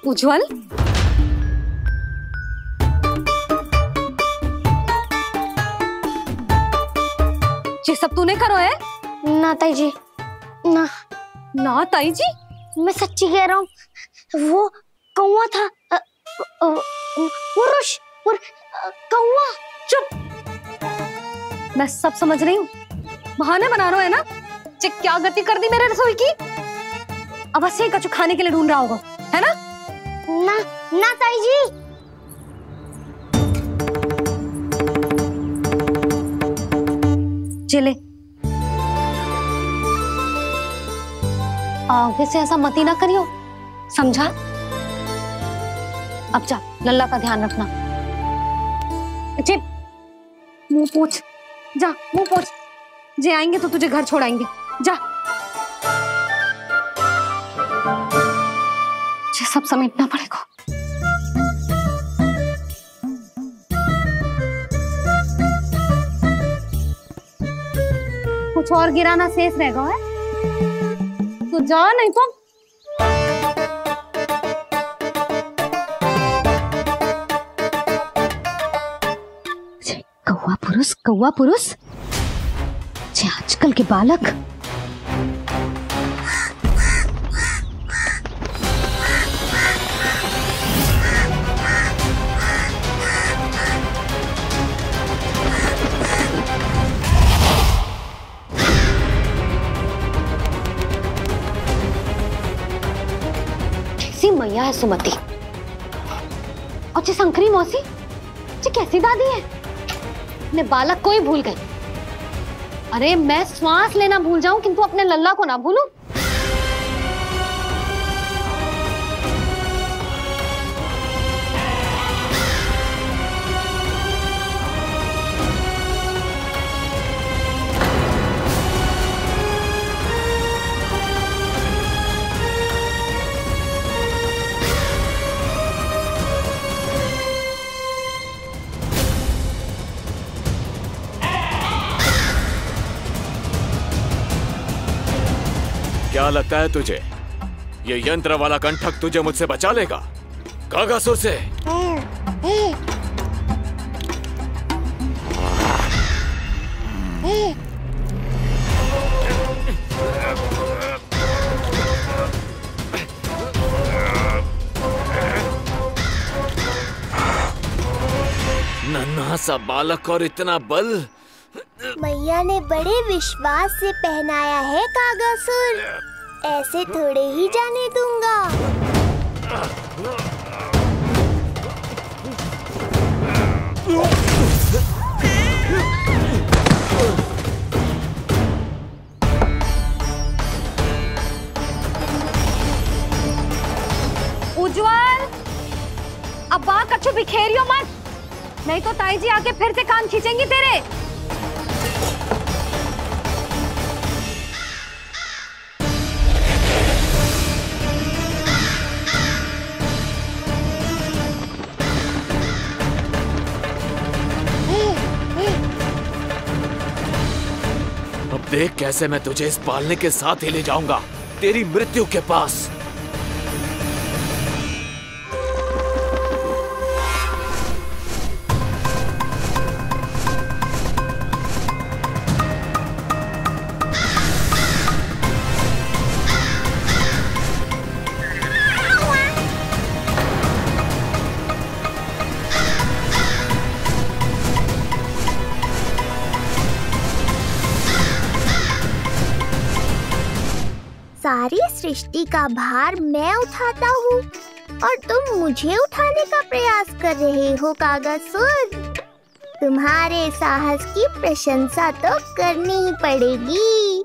उज्जवल, ये सब तूने करो है? ना ताई जी, ना। ना ताई जी, मैं सच्ची कह रहा हूँ। वो कौवा था, पुरुष कौवा। चुप, मैं सब समझ रही हूँ। बहाने बना रहे हो है ना? ये क्या गति कर दी मेरे रसोई की? अब बस यही कछु खाने के लिए ढूंढ रहा होगा, है ना? ना ना ताई जी। चले, आगे से ऐसा मती ना करियो, समझा? अब जा, लल्ला का ध्यान रखना। चिप, मुंह पोंछ, जा मुंह पोंछ। जे आएंगे तो तुझे घर छोड़ाएंगे, जा। ये सब समेटना पड़ेगा। कुछ और गिराना शेष रहेगा है? तो जा, नहीं तो कौवा पुरुष जे आजकल के बालक। कैसी मैया है सुमति, और जे शंकरी मौसी, जे कैसी दादी है। अपने बालक को ही भूल गई। अरे मैं श्वास लेना भूल जाऊं किंतु अपने लल्ला को ना भूलूं। क्या लगता है तुझे ये यंत्र वाला कंठक तुझे मुझसे बचा लेगा कागासुर से? नन्हा सा बालक और इतना बल। मैया ने बड़े विश्वास से पहनाया है कागासुर, ऐसे थोड़े ही जाने दूंगा। उज्जवल, अब बात कछु बिखेरियो मत, नहीं तो ताई जी आके फिर से कान खींचेंगी तेरे। अब देख कैसे मैं तुझे इस पालने के साथ ही ले जाऊंगा तेरी मृत्यु के पास। सारी सृष्टि का भार मैं उठाता हूँ और तुम मुझे उठाने का प्रयास कर रहे हो कागासुर। तुम्हारे साहस की प्रशंसा तो करनी ही पड़ेगी।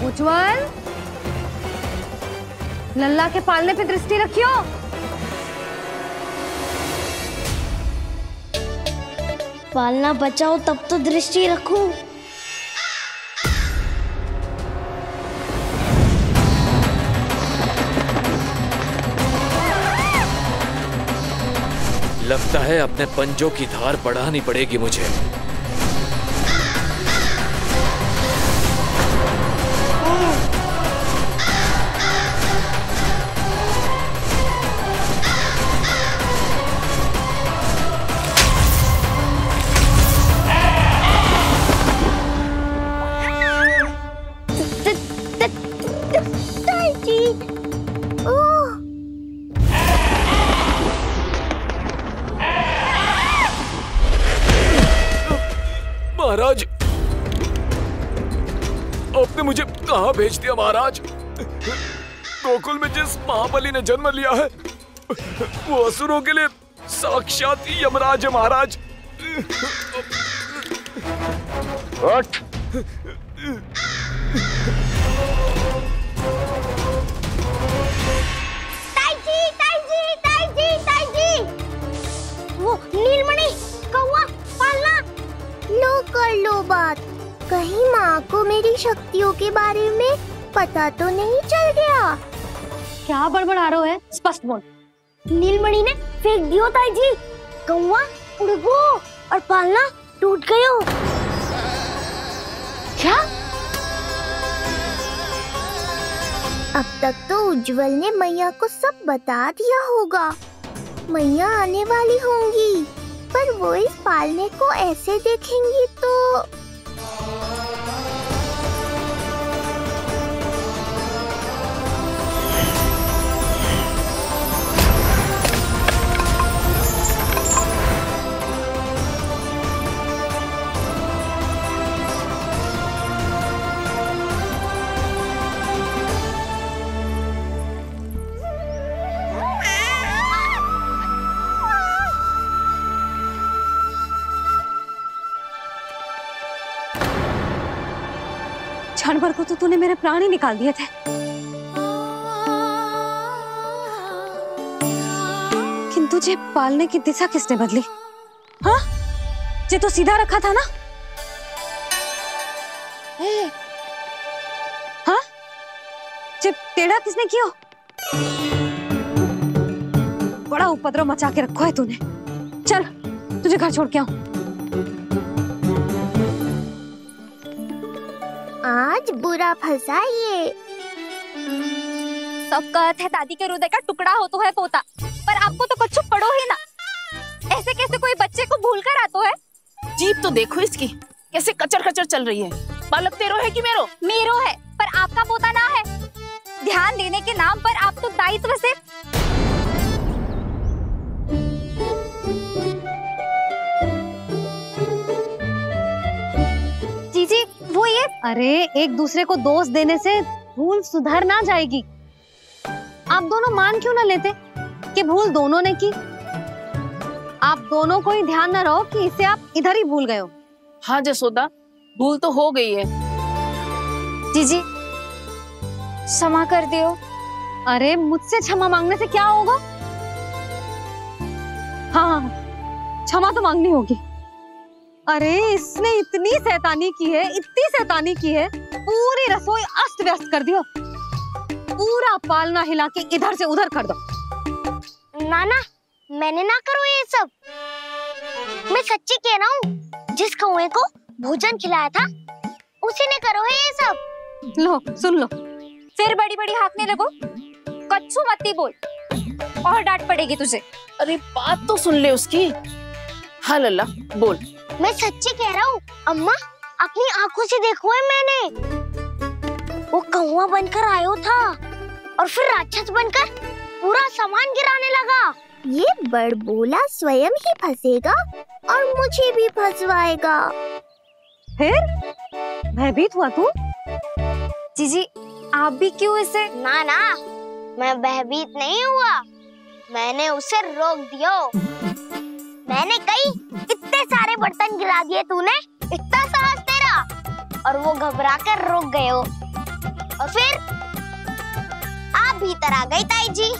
उज्जवल, लल्ला के पालने पे दृष्टि रखियो। पालना बचाओ तब तो दृष्टि रखूं। लगता है अपने पंजों की धार बढ़ानी पड़ेगी मुझे। महाराज, आपने मुझे कहां भेज दिया महाराज? गोकुल में जिस महाबली ने जन्म लिया है वो असुरों के लिए साक्षात यमराज है महाराज। उठ। वो नीलमणि, कौवा, पालना, लो कर लो बात। कहीं माँ को मेरी शक्तियों के बारे में पता तो नहीं चल गया? क्या बड़बड़ा रहे हो है? स्पष्ट बोल। नीलमणि ने फेंक दियो ताई जी। कौवा उड़ गयो और पालना टूट गयो। क्या? अब तक तो उज्जवल ने मैया को सब बता दिया होगा। मैया आने वाली होंगी, पर वो इस पालने को ऐसे देखेंगी तो क्षण भर को तो तूने मेरे प्राण ही निकाल दिए थे, किंतु तुझे पालने की दिशा किसने बदली? हाँ, ये तो सीधा रखा था ना? हाँ, ये टेढ़ा किसने किया? बड़ा उपद्रव मचा के रखा है तूने। चल, तुझे घर छोड़ के आऊं। आज बुरा फंसा ये। सब कहते हैं दादी के हृदय का टुकड़ा हो तो है पोता, पर आपको तो कुछ पड़ो ही ना। ऐसे कैसे कोई बच्चे को भूल कर आतो है? जीभ तो देखो इसकी, कैसे कचर कचर चल रही है। बालक तेरो है कि मेरो? मेरो है, पर आपका पोता ना है। ध्यान देने के नाम पर आप तो दायित्व से जीजी वो ये। अरे एक दूसरे को दोष देने से भूल सुधर ना जाएगी। आप दोनों मान क्यों ना लेते कि भूल दोनों ने की? आप दोनों को ही ध्यान न रहो कि इसे आप इधर ही भूल गए हो। हाँ जसोदा, भूल तो हो गई है। जीजी क्षमा कर दियो। अरे मुझसे क्षमा मांगने से क्या होगा? हाँ, क्षमा तो मांगनी होगी। अरे इसने इतनी शैतानी की है, इतनी शैतानी की है, पूरी रसोई अस्त व्यस्त कर दियो। पूरा पालना हिला के इधर से उधर कर दो। नाना, मैंने ना करो ये सब। मैं सच्ची कह रहा हूँ, जिस कौवे को भोजन खिलाया था उसी ने करो है ये सब। लो सुन लो, फिर बड़ी बड़ी हाकने लगो। कच्छू मत्ती बोल। और डांट पड़ेगी तुझे। अरे बात तो सुन ले उसकी। हाँ लल्ला बोल। मैं सच्ची कह रहा हूँ अम्मा, अपनी आंखों से देखो है मैंने। वो कौवा बनकर आयो था और फिर राक्षस बनकर पूरा सामान गिराने लगा। ये बड़बोला स्वयं ही फंसेगा और मुझे भी फंसवाएगा। फिर भयभीत हुआ तू? जीजी आप भी क्यों इसे? ना ना, मैं भयभीत नहीं हुआ, मैंने उसे रोक दिया। मैंने कही इतने सारे बर्तन गिरा दिए तूने, इतना साहस तेरा, और वो घबरा कर रुक गए हो। और फिर आप भीतर आ गई ताई जी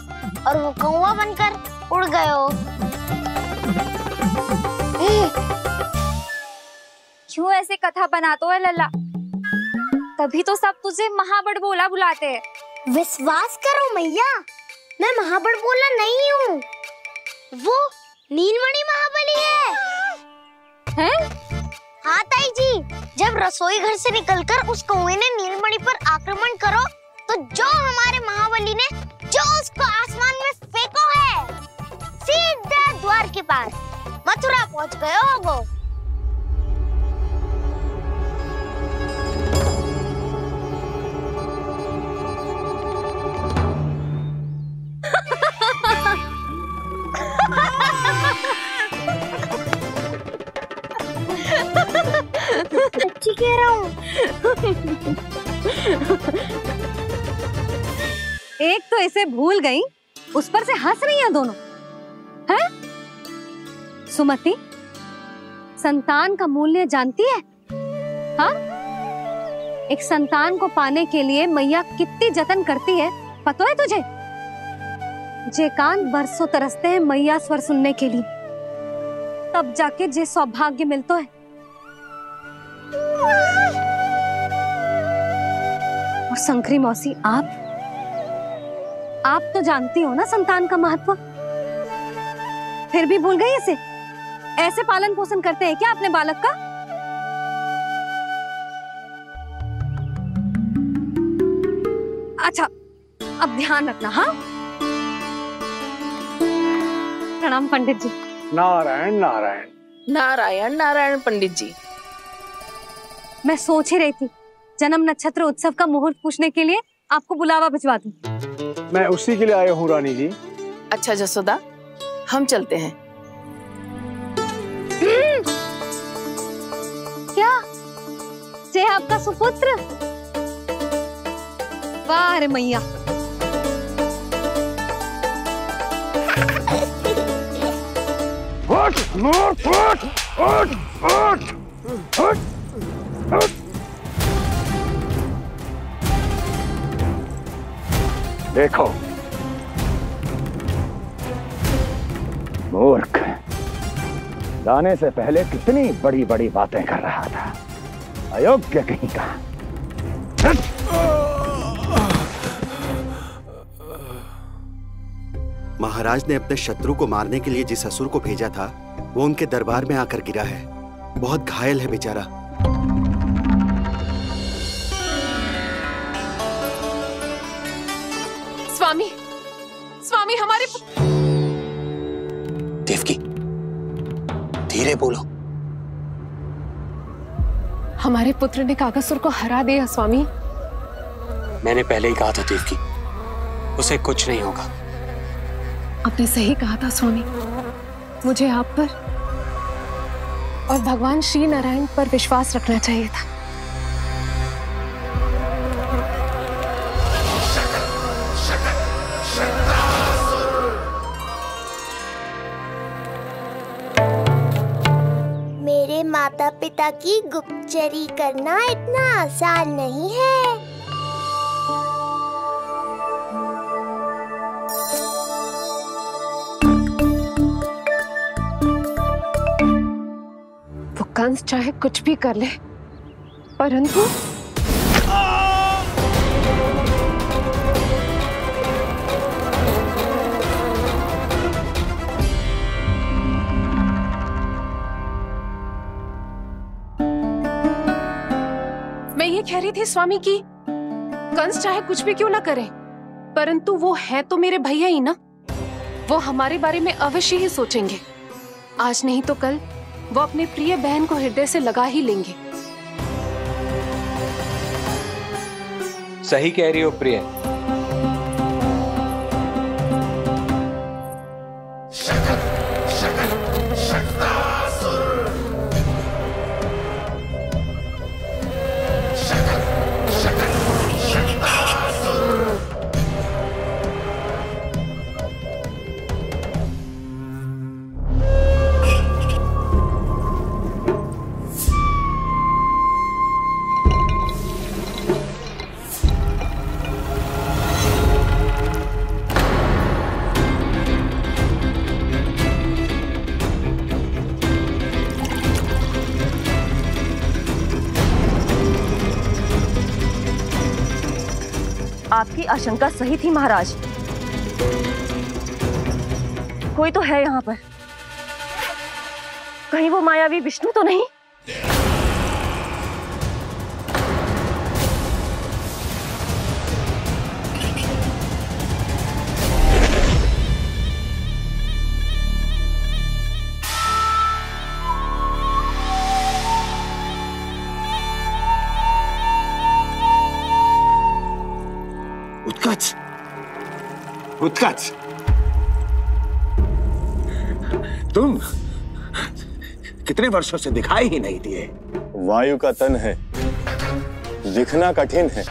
और वो कौवा बनकर उड़ गए हो। क्यों ऐसे कथा बनाते हो लल्ला? तभी तो सब तुझे महाबड़बोला बुलाते हैं। विश्वास करो मैया, मैं महाबड़बोला नहीं हूँ, वो नीलमणि महाबली है। हाँ ताई जी, जब रसोई घर से निकलकर उस कौवे ने नीलमणि पर आक्रमण करो तो जो हमारे महाबली ने जो उसको आसमान में फेंको है, सीधा द्वार के पास मथुरा पहुंच गए होगो। सच्ची कह रहा हूँ। एक तो इसे भूल गई, उस पर से हंस रही हैं दोनों। हैं? सुमति, संतान का मूल्य जानती है? हाँ? एक संतान को पाने के लिए मैया कितनी जतन करती है, पता है तुझे? जे कान बरसों तरसते हैं मैया स्वर सुनने के लिए, तब जाके जे सौभाग्य मिलता है। और शंकरी मौसी, आप तो जानती हो ना संतान का महत्व, फिर भी भूल गई इसे? ऐसे पालन पोषण करते हैं क्या अपने बालक का? अच्छा, अब ध्यान रखना। हाँ, प्रणाम पंडित जी। नारायण नारायण। नारायण नारायण पंडित जी। मैं सोच ही रही थी जन्म नक्षत्र उत्सव का मुहूर्त पूछने के लिए आपको बुलावा भिजवा दूं। मैं उसी के लिए आया हूँ रानी जी। अच्छा जसोदा, हम चलते हैं। क्या जे आपका सुपुत्र? वाह रे मैया। उठ, उठ, उठ, उठ, उठ, उठ, उठ। देखो मूर्ख, जाने से पहले कितनी बड़ी बड़ी बातें कर रहा था, अयोग्य कहीं का। महाराज ने अपने शत्रु को मारने के लिए जिस असुर को भेजा था वो उनके दरबार में आकर गिरा है, बहुत घायल है बेचारा। स्वामी, स्वामी हमारे देवकी, धीरे बोलो। हमारे पुत्र ने कागासुर को हरा दिया स्वामी। मैंने पहले ही कहा था देवकी, उसे कुछ नहीं होगा। आपने सही कहा था स्वामी, मुझे आप पर और भगवान श्री नारायण पर विश्वास रखना चाहिए था। मेरे माता पिता की गुप्तचरी करना इतना आसान नहीं है। वो कंस चाहे कुछ भी कर ले, परंतु मैं ये कह रही थी स्वामी कि कंस चाहे कुछ भी क्यों ना करे, परंतु वो है तो मेरे भैया ही ना। वो हमारे बारे में अवश्य ही सोचेंगे। आज नहीं तो कल वो अपने प्रिय बहन को हृदय से लगा ही लेंगे। सही कह रही हो प्रिय। आपकी आशंका सही थी महाराज। कोई तो है यहाँ पर। कहीं वो मायावी विष्णु तो नहीं? उत्कच, उत्कच, तुम कितने वर्षों से दिखाई ही नहीं दिए। वायु का तन है, दिखना कठिन है।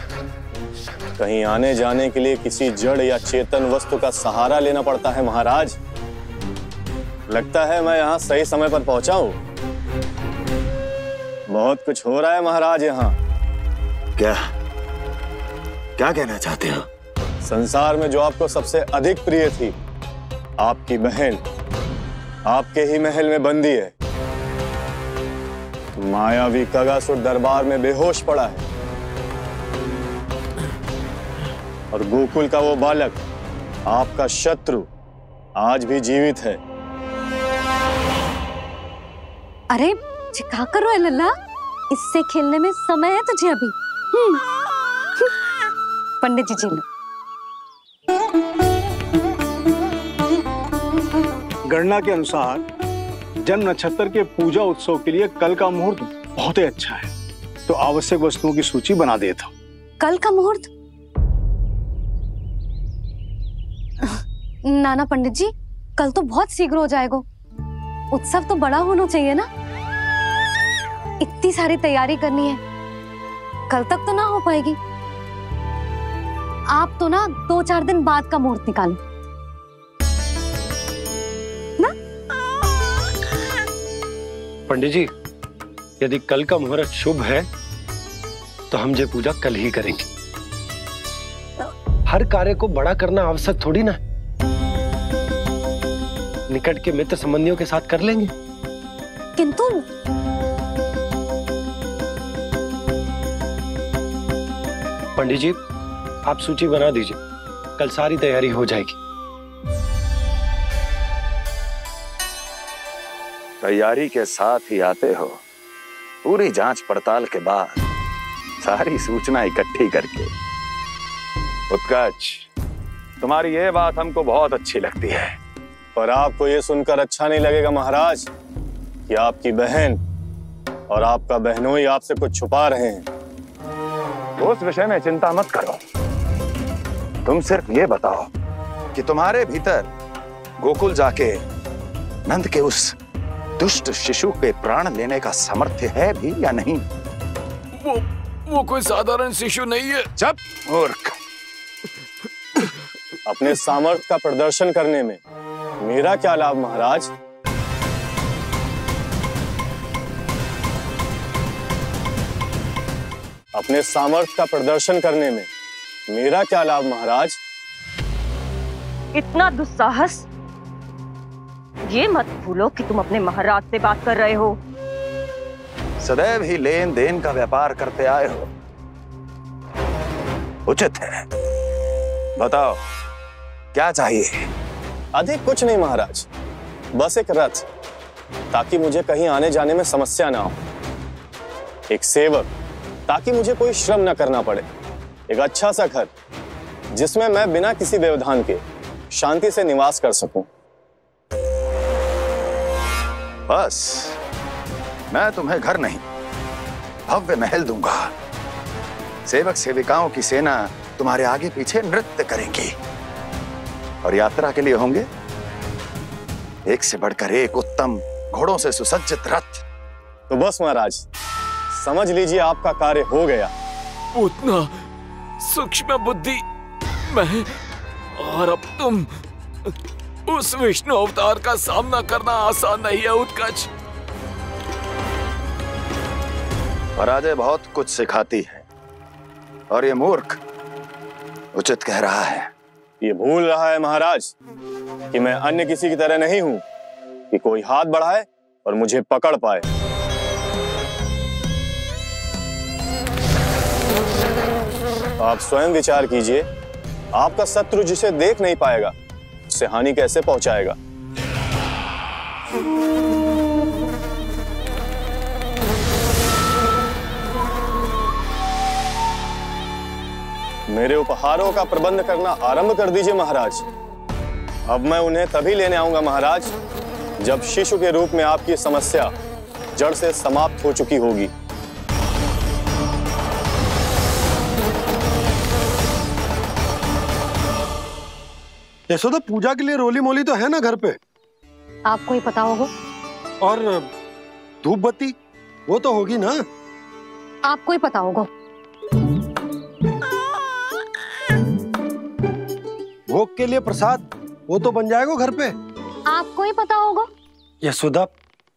कहीं आने जाने के लिए किसी जड़ या चेतन वस्तु का सहारा लेना पड़ता है महाराज। लगता है मैं यहाँ सही समय पर पहुंचा हूँ। बहुत कुछ हो रहा है महाराज यहाँ। क्या क्या कहना चाहते हो? संसार में जो आपको सबसे अधिक प्रिय थी, आपकी बहन, आपके ही महल में बंदी है। मायावी कगासुर दरबार में बेहोश पड़ा है और गोकुल का वो बालक, आपका शत्रु, आज भी जीवित है। अरे क्या कर रहे हो लल्ला? इससे खेलने में समय है तुझे अभी। पंडित जी लो। गणना के अनुसार जन्म नक्षत्र के पूजा उत्सव के लिए कल का मुहूर्त बहुत ही अच्छा है, तो आवश्यक वस्तुओं की सूची बना देता हूँ। कल का मुहूर्त? नाना पंडित जी, कल तो बहुत शीघ्र हो जाएगा। उत्सव तो बड़ा होना चाहिए ना। इतनी सारी तैयारी करनी है, कल तक तो ना हो पाएगी। आप तो ना 2-4 दिन बाद का मुहूर्त निकालो ना। पंडित जी, यदि कल का मुहूर्त शुभ है तो हम ये पूजा कल ही करेंगे। हर कार्य को बड़ा करना आवश्यक थोड़ी ना। निकट के मित्र संबंधियों के साथ कर लेंगे। किंतु पंडित जी, आप सूची बना दीजिए, कल सारी तैयारी हो जाएगी। तैयारी के साथ ही आते हो, पूरी जांच पड़ताल के बाद सारी सूचना इकट्ठी करके। उत्कच, तुम्हारी ये बात हमको बहुत अच्छी लगती है। पर आपको ये सुनकर अच्छा नहीं लगेगा महाराज कि आपकी बहन और आपका बहनोई आपसे कुछ छुपा रहे हैं। उस विषय में चिंता मत करो, तुम सिर्फ ये बताओ कि तुम्हारे भीतर गोकुल जाके नंद के उस दुष्ट शिशु के प्राण लेने का सामर्थ्य है भी या नहीं? वो कोई साधारण शिशु नहीं है। चुप मूर्ख। अपने सामर्थ्य का प्रदर्शन करने में मेरा क्या लाभ महाराज? अपने सामर्थ्य का प्रदर्शन करने में मेरा क्या लाभ महाराज? इतना दुस्साहस? ये मत भूलो कि तुम अपने महाराज से बात कर रहे हो। सदैव ही लेन देन का व्यापार करते आए हो, उचित है। बताओ क्या चाहिए? अधिक कुछ नहीं महाराज, बस एक रथ, ताकि मुझे कहीं आने जाने में समस्या ना हो। एक सेवक, ताकि मुझे कोई श्रम न करना पड़े। एक अच्छा सा घर, जिसमें मैं बिना किसी व्यवधान के शांति से निवास कर सकूं। बस मैं तुम्हें घर नहीं, भव्य महल दूंगा। सेवक सेविकाओं की सेना तुम्हारे आगे पीछे नृत्य करेंगी और यात्रा के लिए होंगे एक से बढ़कर एक उत्तम घोड़ों से सुसज्जित रथ। तो बस महाराज, समझ लीजिए आपका कार्य हो गया। उतना सूक्ष्म बुद्धि मैं, और अब तुम, उस विष्णु अवतार का सामना करना आसान नहीं है उत्कच। पराजय बहुत कुछ सिखाती है और ये मूर्ख उचित कह रहा है। ये भूल रहा है महाराज कि मैं अन्य किसी की तरह नहीं हूं कि कोई हाथ बढ़ाए और मुझे पकड़ पाए। आप स्वयं विचार कीजिए, आपका शत्रु जिसे देख नहीं पाएगा उससे हानि कैसे पहुंचाएगा। मेरे उपहारों का प्रबंध करना आरंभ कर दीजिए महाराज। अब मैं उन्हें तभी लेने आऊंगा महाराज जब शिशु के रूप में आपकी समस्या जड़ से समाप्त हो चुकी होगी। यशोदा, पूजा के लिए रोली मोली तो है ना घर पे? आपको ही पता होगा। और धूप बत्ती वो तो होगी ना? आपको ही पता होगा। भोग के लिए प्रसाद वो तो बन जाएगा घर पे। आपको ही पता होगा। यशोदा,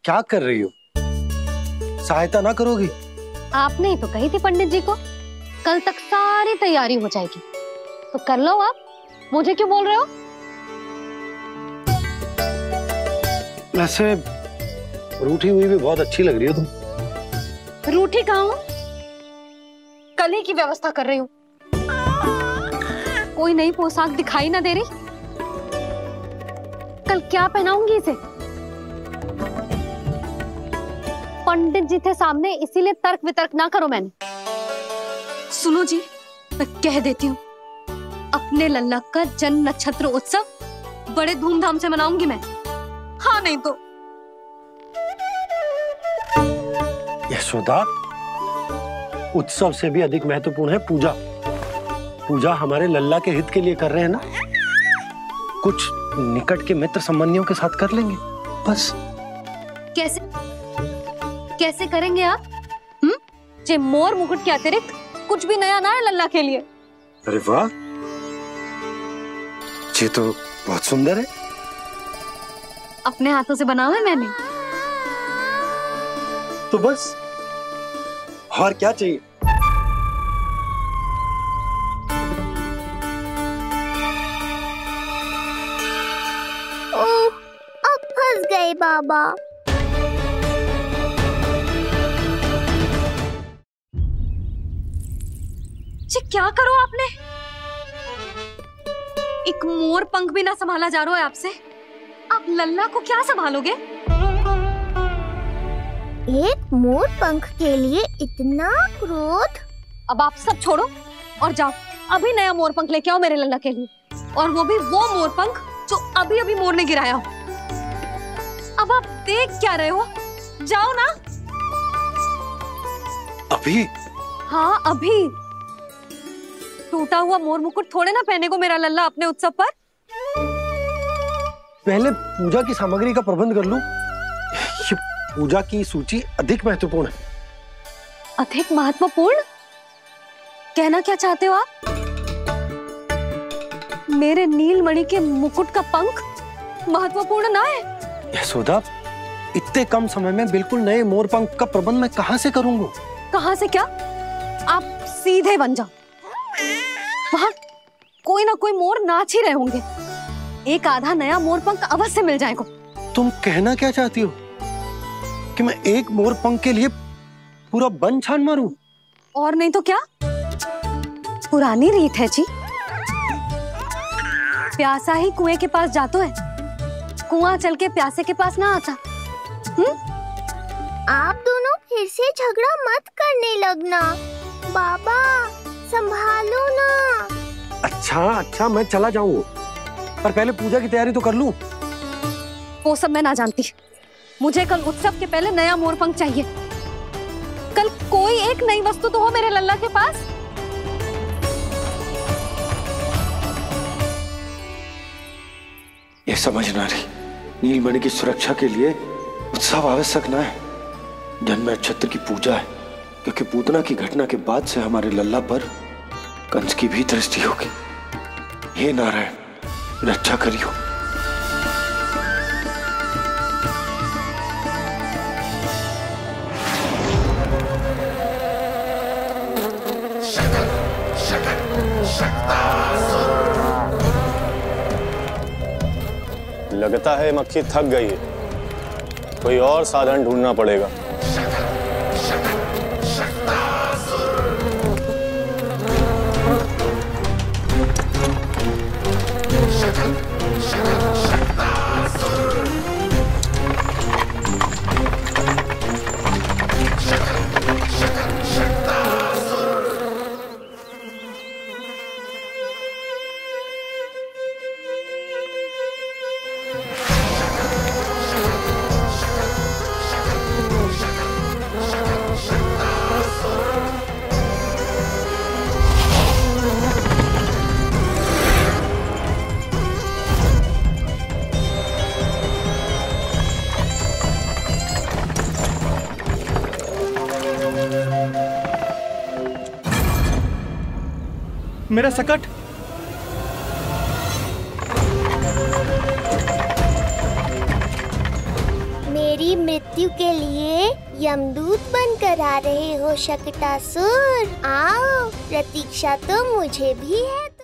क्या कर रही हो? सहायता ना करोगी? आपने ही तो कही थी पंडित जी को कल तक सारी तैयारी हो जाएगी, तो कर लो आप। मुझे क्यों बोल रहे हो? वैसे रूठी हुई भी बहुत अच्छी लग रही हो तुम। रूठी कहाँ हूँ? कल ही की व्यवस्था कर रही हूँ। कोई नई पोशाक दिखाई ना दे रही? कल क्या पहनाऊंगी इसे? पंडित जी थे सामने, इसीलिए तर्क वितर्क ना करो। मैंने सुनो जी, मैं कह देती हूँ, अपने लल्ला का जन्म नक्षत्र उत्सव बड़े धूमधाम से मनाऊंगी मैं। हाँ नहीं तो। यशोदा, उत्सव से भी अधिक महत्वपूर्ण है पूजा। पूजा हमारे लल्ला के हित के लिए कर रहे हैं ना, कुछ निकट के मित्र संबंधियों के साथ कर लेंगे बस। कैसे कैसे करेंगे आप? जे मोर मुकुट के अतिरिक्त कुछ भी नया ना है लल्ला के लिए। अरे वाह, ये तो बहुत सुंदर है। अपने हाथों से बना है मैंने। तो बस और क्या चाहिए? ओह, अब फंस गए बाबा। जी क्या करो आपने? एक मोर पंख भी ना संभाला जा रहा है आपसे। आप लल्ला को क्या संभालोगे? एक मोर पंख के लिए इतना क्रोध? अब आप सब छोड़ो और जाओ, अभी नया मोर पंख लेके आओ मेरे लल्ला के लिए, और वो भी वो मोर पंख जो अभी अभी मोर ने गिराया हो। अब आप देख क्या रहे हो? जाओ ना। अभी? हाँ अभी। टूटा हुआ मोर मुकुट थोड़े ना पहने को मेरा लल्ला अपने उत्सव पर। पहले पूजा की सामग्री का प्रबंध कर लूं। पूजा की सूची अधिक महत्वपूर्ण है। अधिक महत्वपूर्ण? कहना क्या चाहते हो आप? मेरे नीलमणि के मुकुट का पंख महत्वपूर्ण ना है? यशोदा, इतने कम समय में बिल्कुल नए मोर पंख का प्रबंध मैं कहां से करूंगा? कहां से क्या? आप सीधे बन जाओ। वहां कोई ना कोई मोर नाच ही रहे होंगे। एक आधा नया मोर पंख अवश्य मिल जाएगा। तुम कहना क्या चाहती हो कि मैं एक मोर पंख के लिए पूरा वन छान मारूं? और नहीं तो क्या, पुरानी रीत है जी। प्यासा ही कुएं के पास जाता है, कुआं चल के प्यासे के पास ना आता। आप दोनों फिर से झगड़ा मत करने लगना। बाबा संभालो ना। अच्छा मैं चला जाऊंगा। पर पहले पूजा की तैयारी तो कर लूं। वो सब मैं ना जानती। मुझे कल उत्सव के पहले नया मोरपंख चाहिए। कल कोई एक नई वस्तु तो हो मेरे लल्ला के पास। ये समझ ना रही, नीलमणि की सुरक्षा के लिए उत्सव आवश्यक ना है, जन्म नक्षत्र की पूजा है, क्योंकि पूतना की घटना के बाद से हमारे लल्ला पर कंस की भी दृष्टि होगी। हे नारायण, रक्षा करियो। लगता है मक्खी थक गई है, कोई और साधन ढूंढना पड़ेगा। मेरा सकट। मेरी मृत्यु के लिए यमदूत बनकर आ रहे हो शकटासुर? आओ, प्रतीक्षा तो मुझे भी है।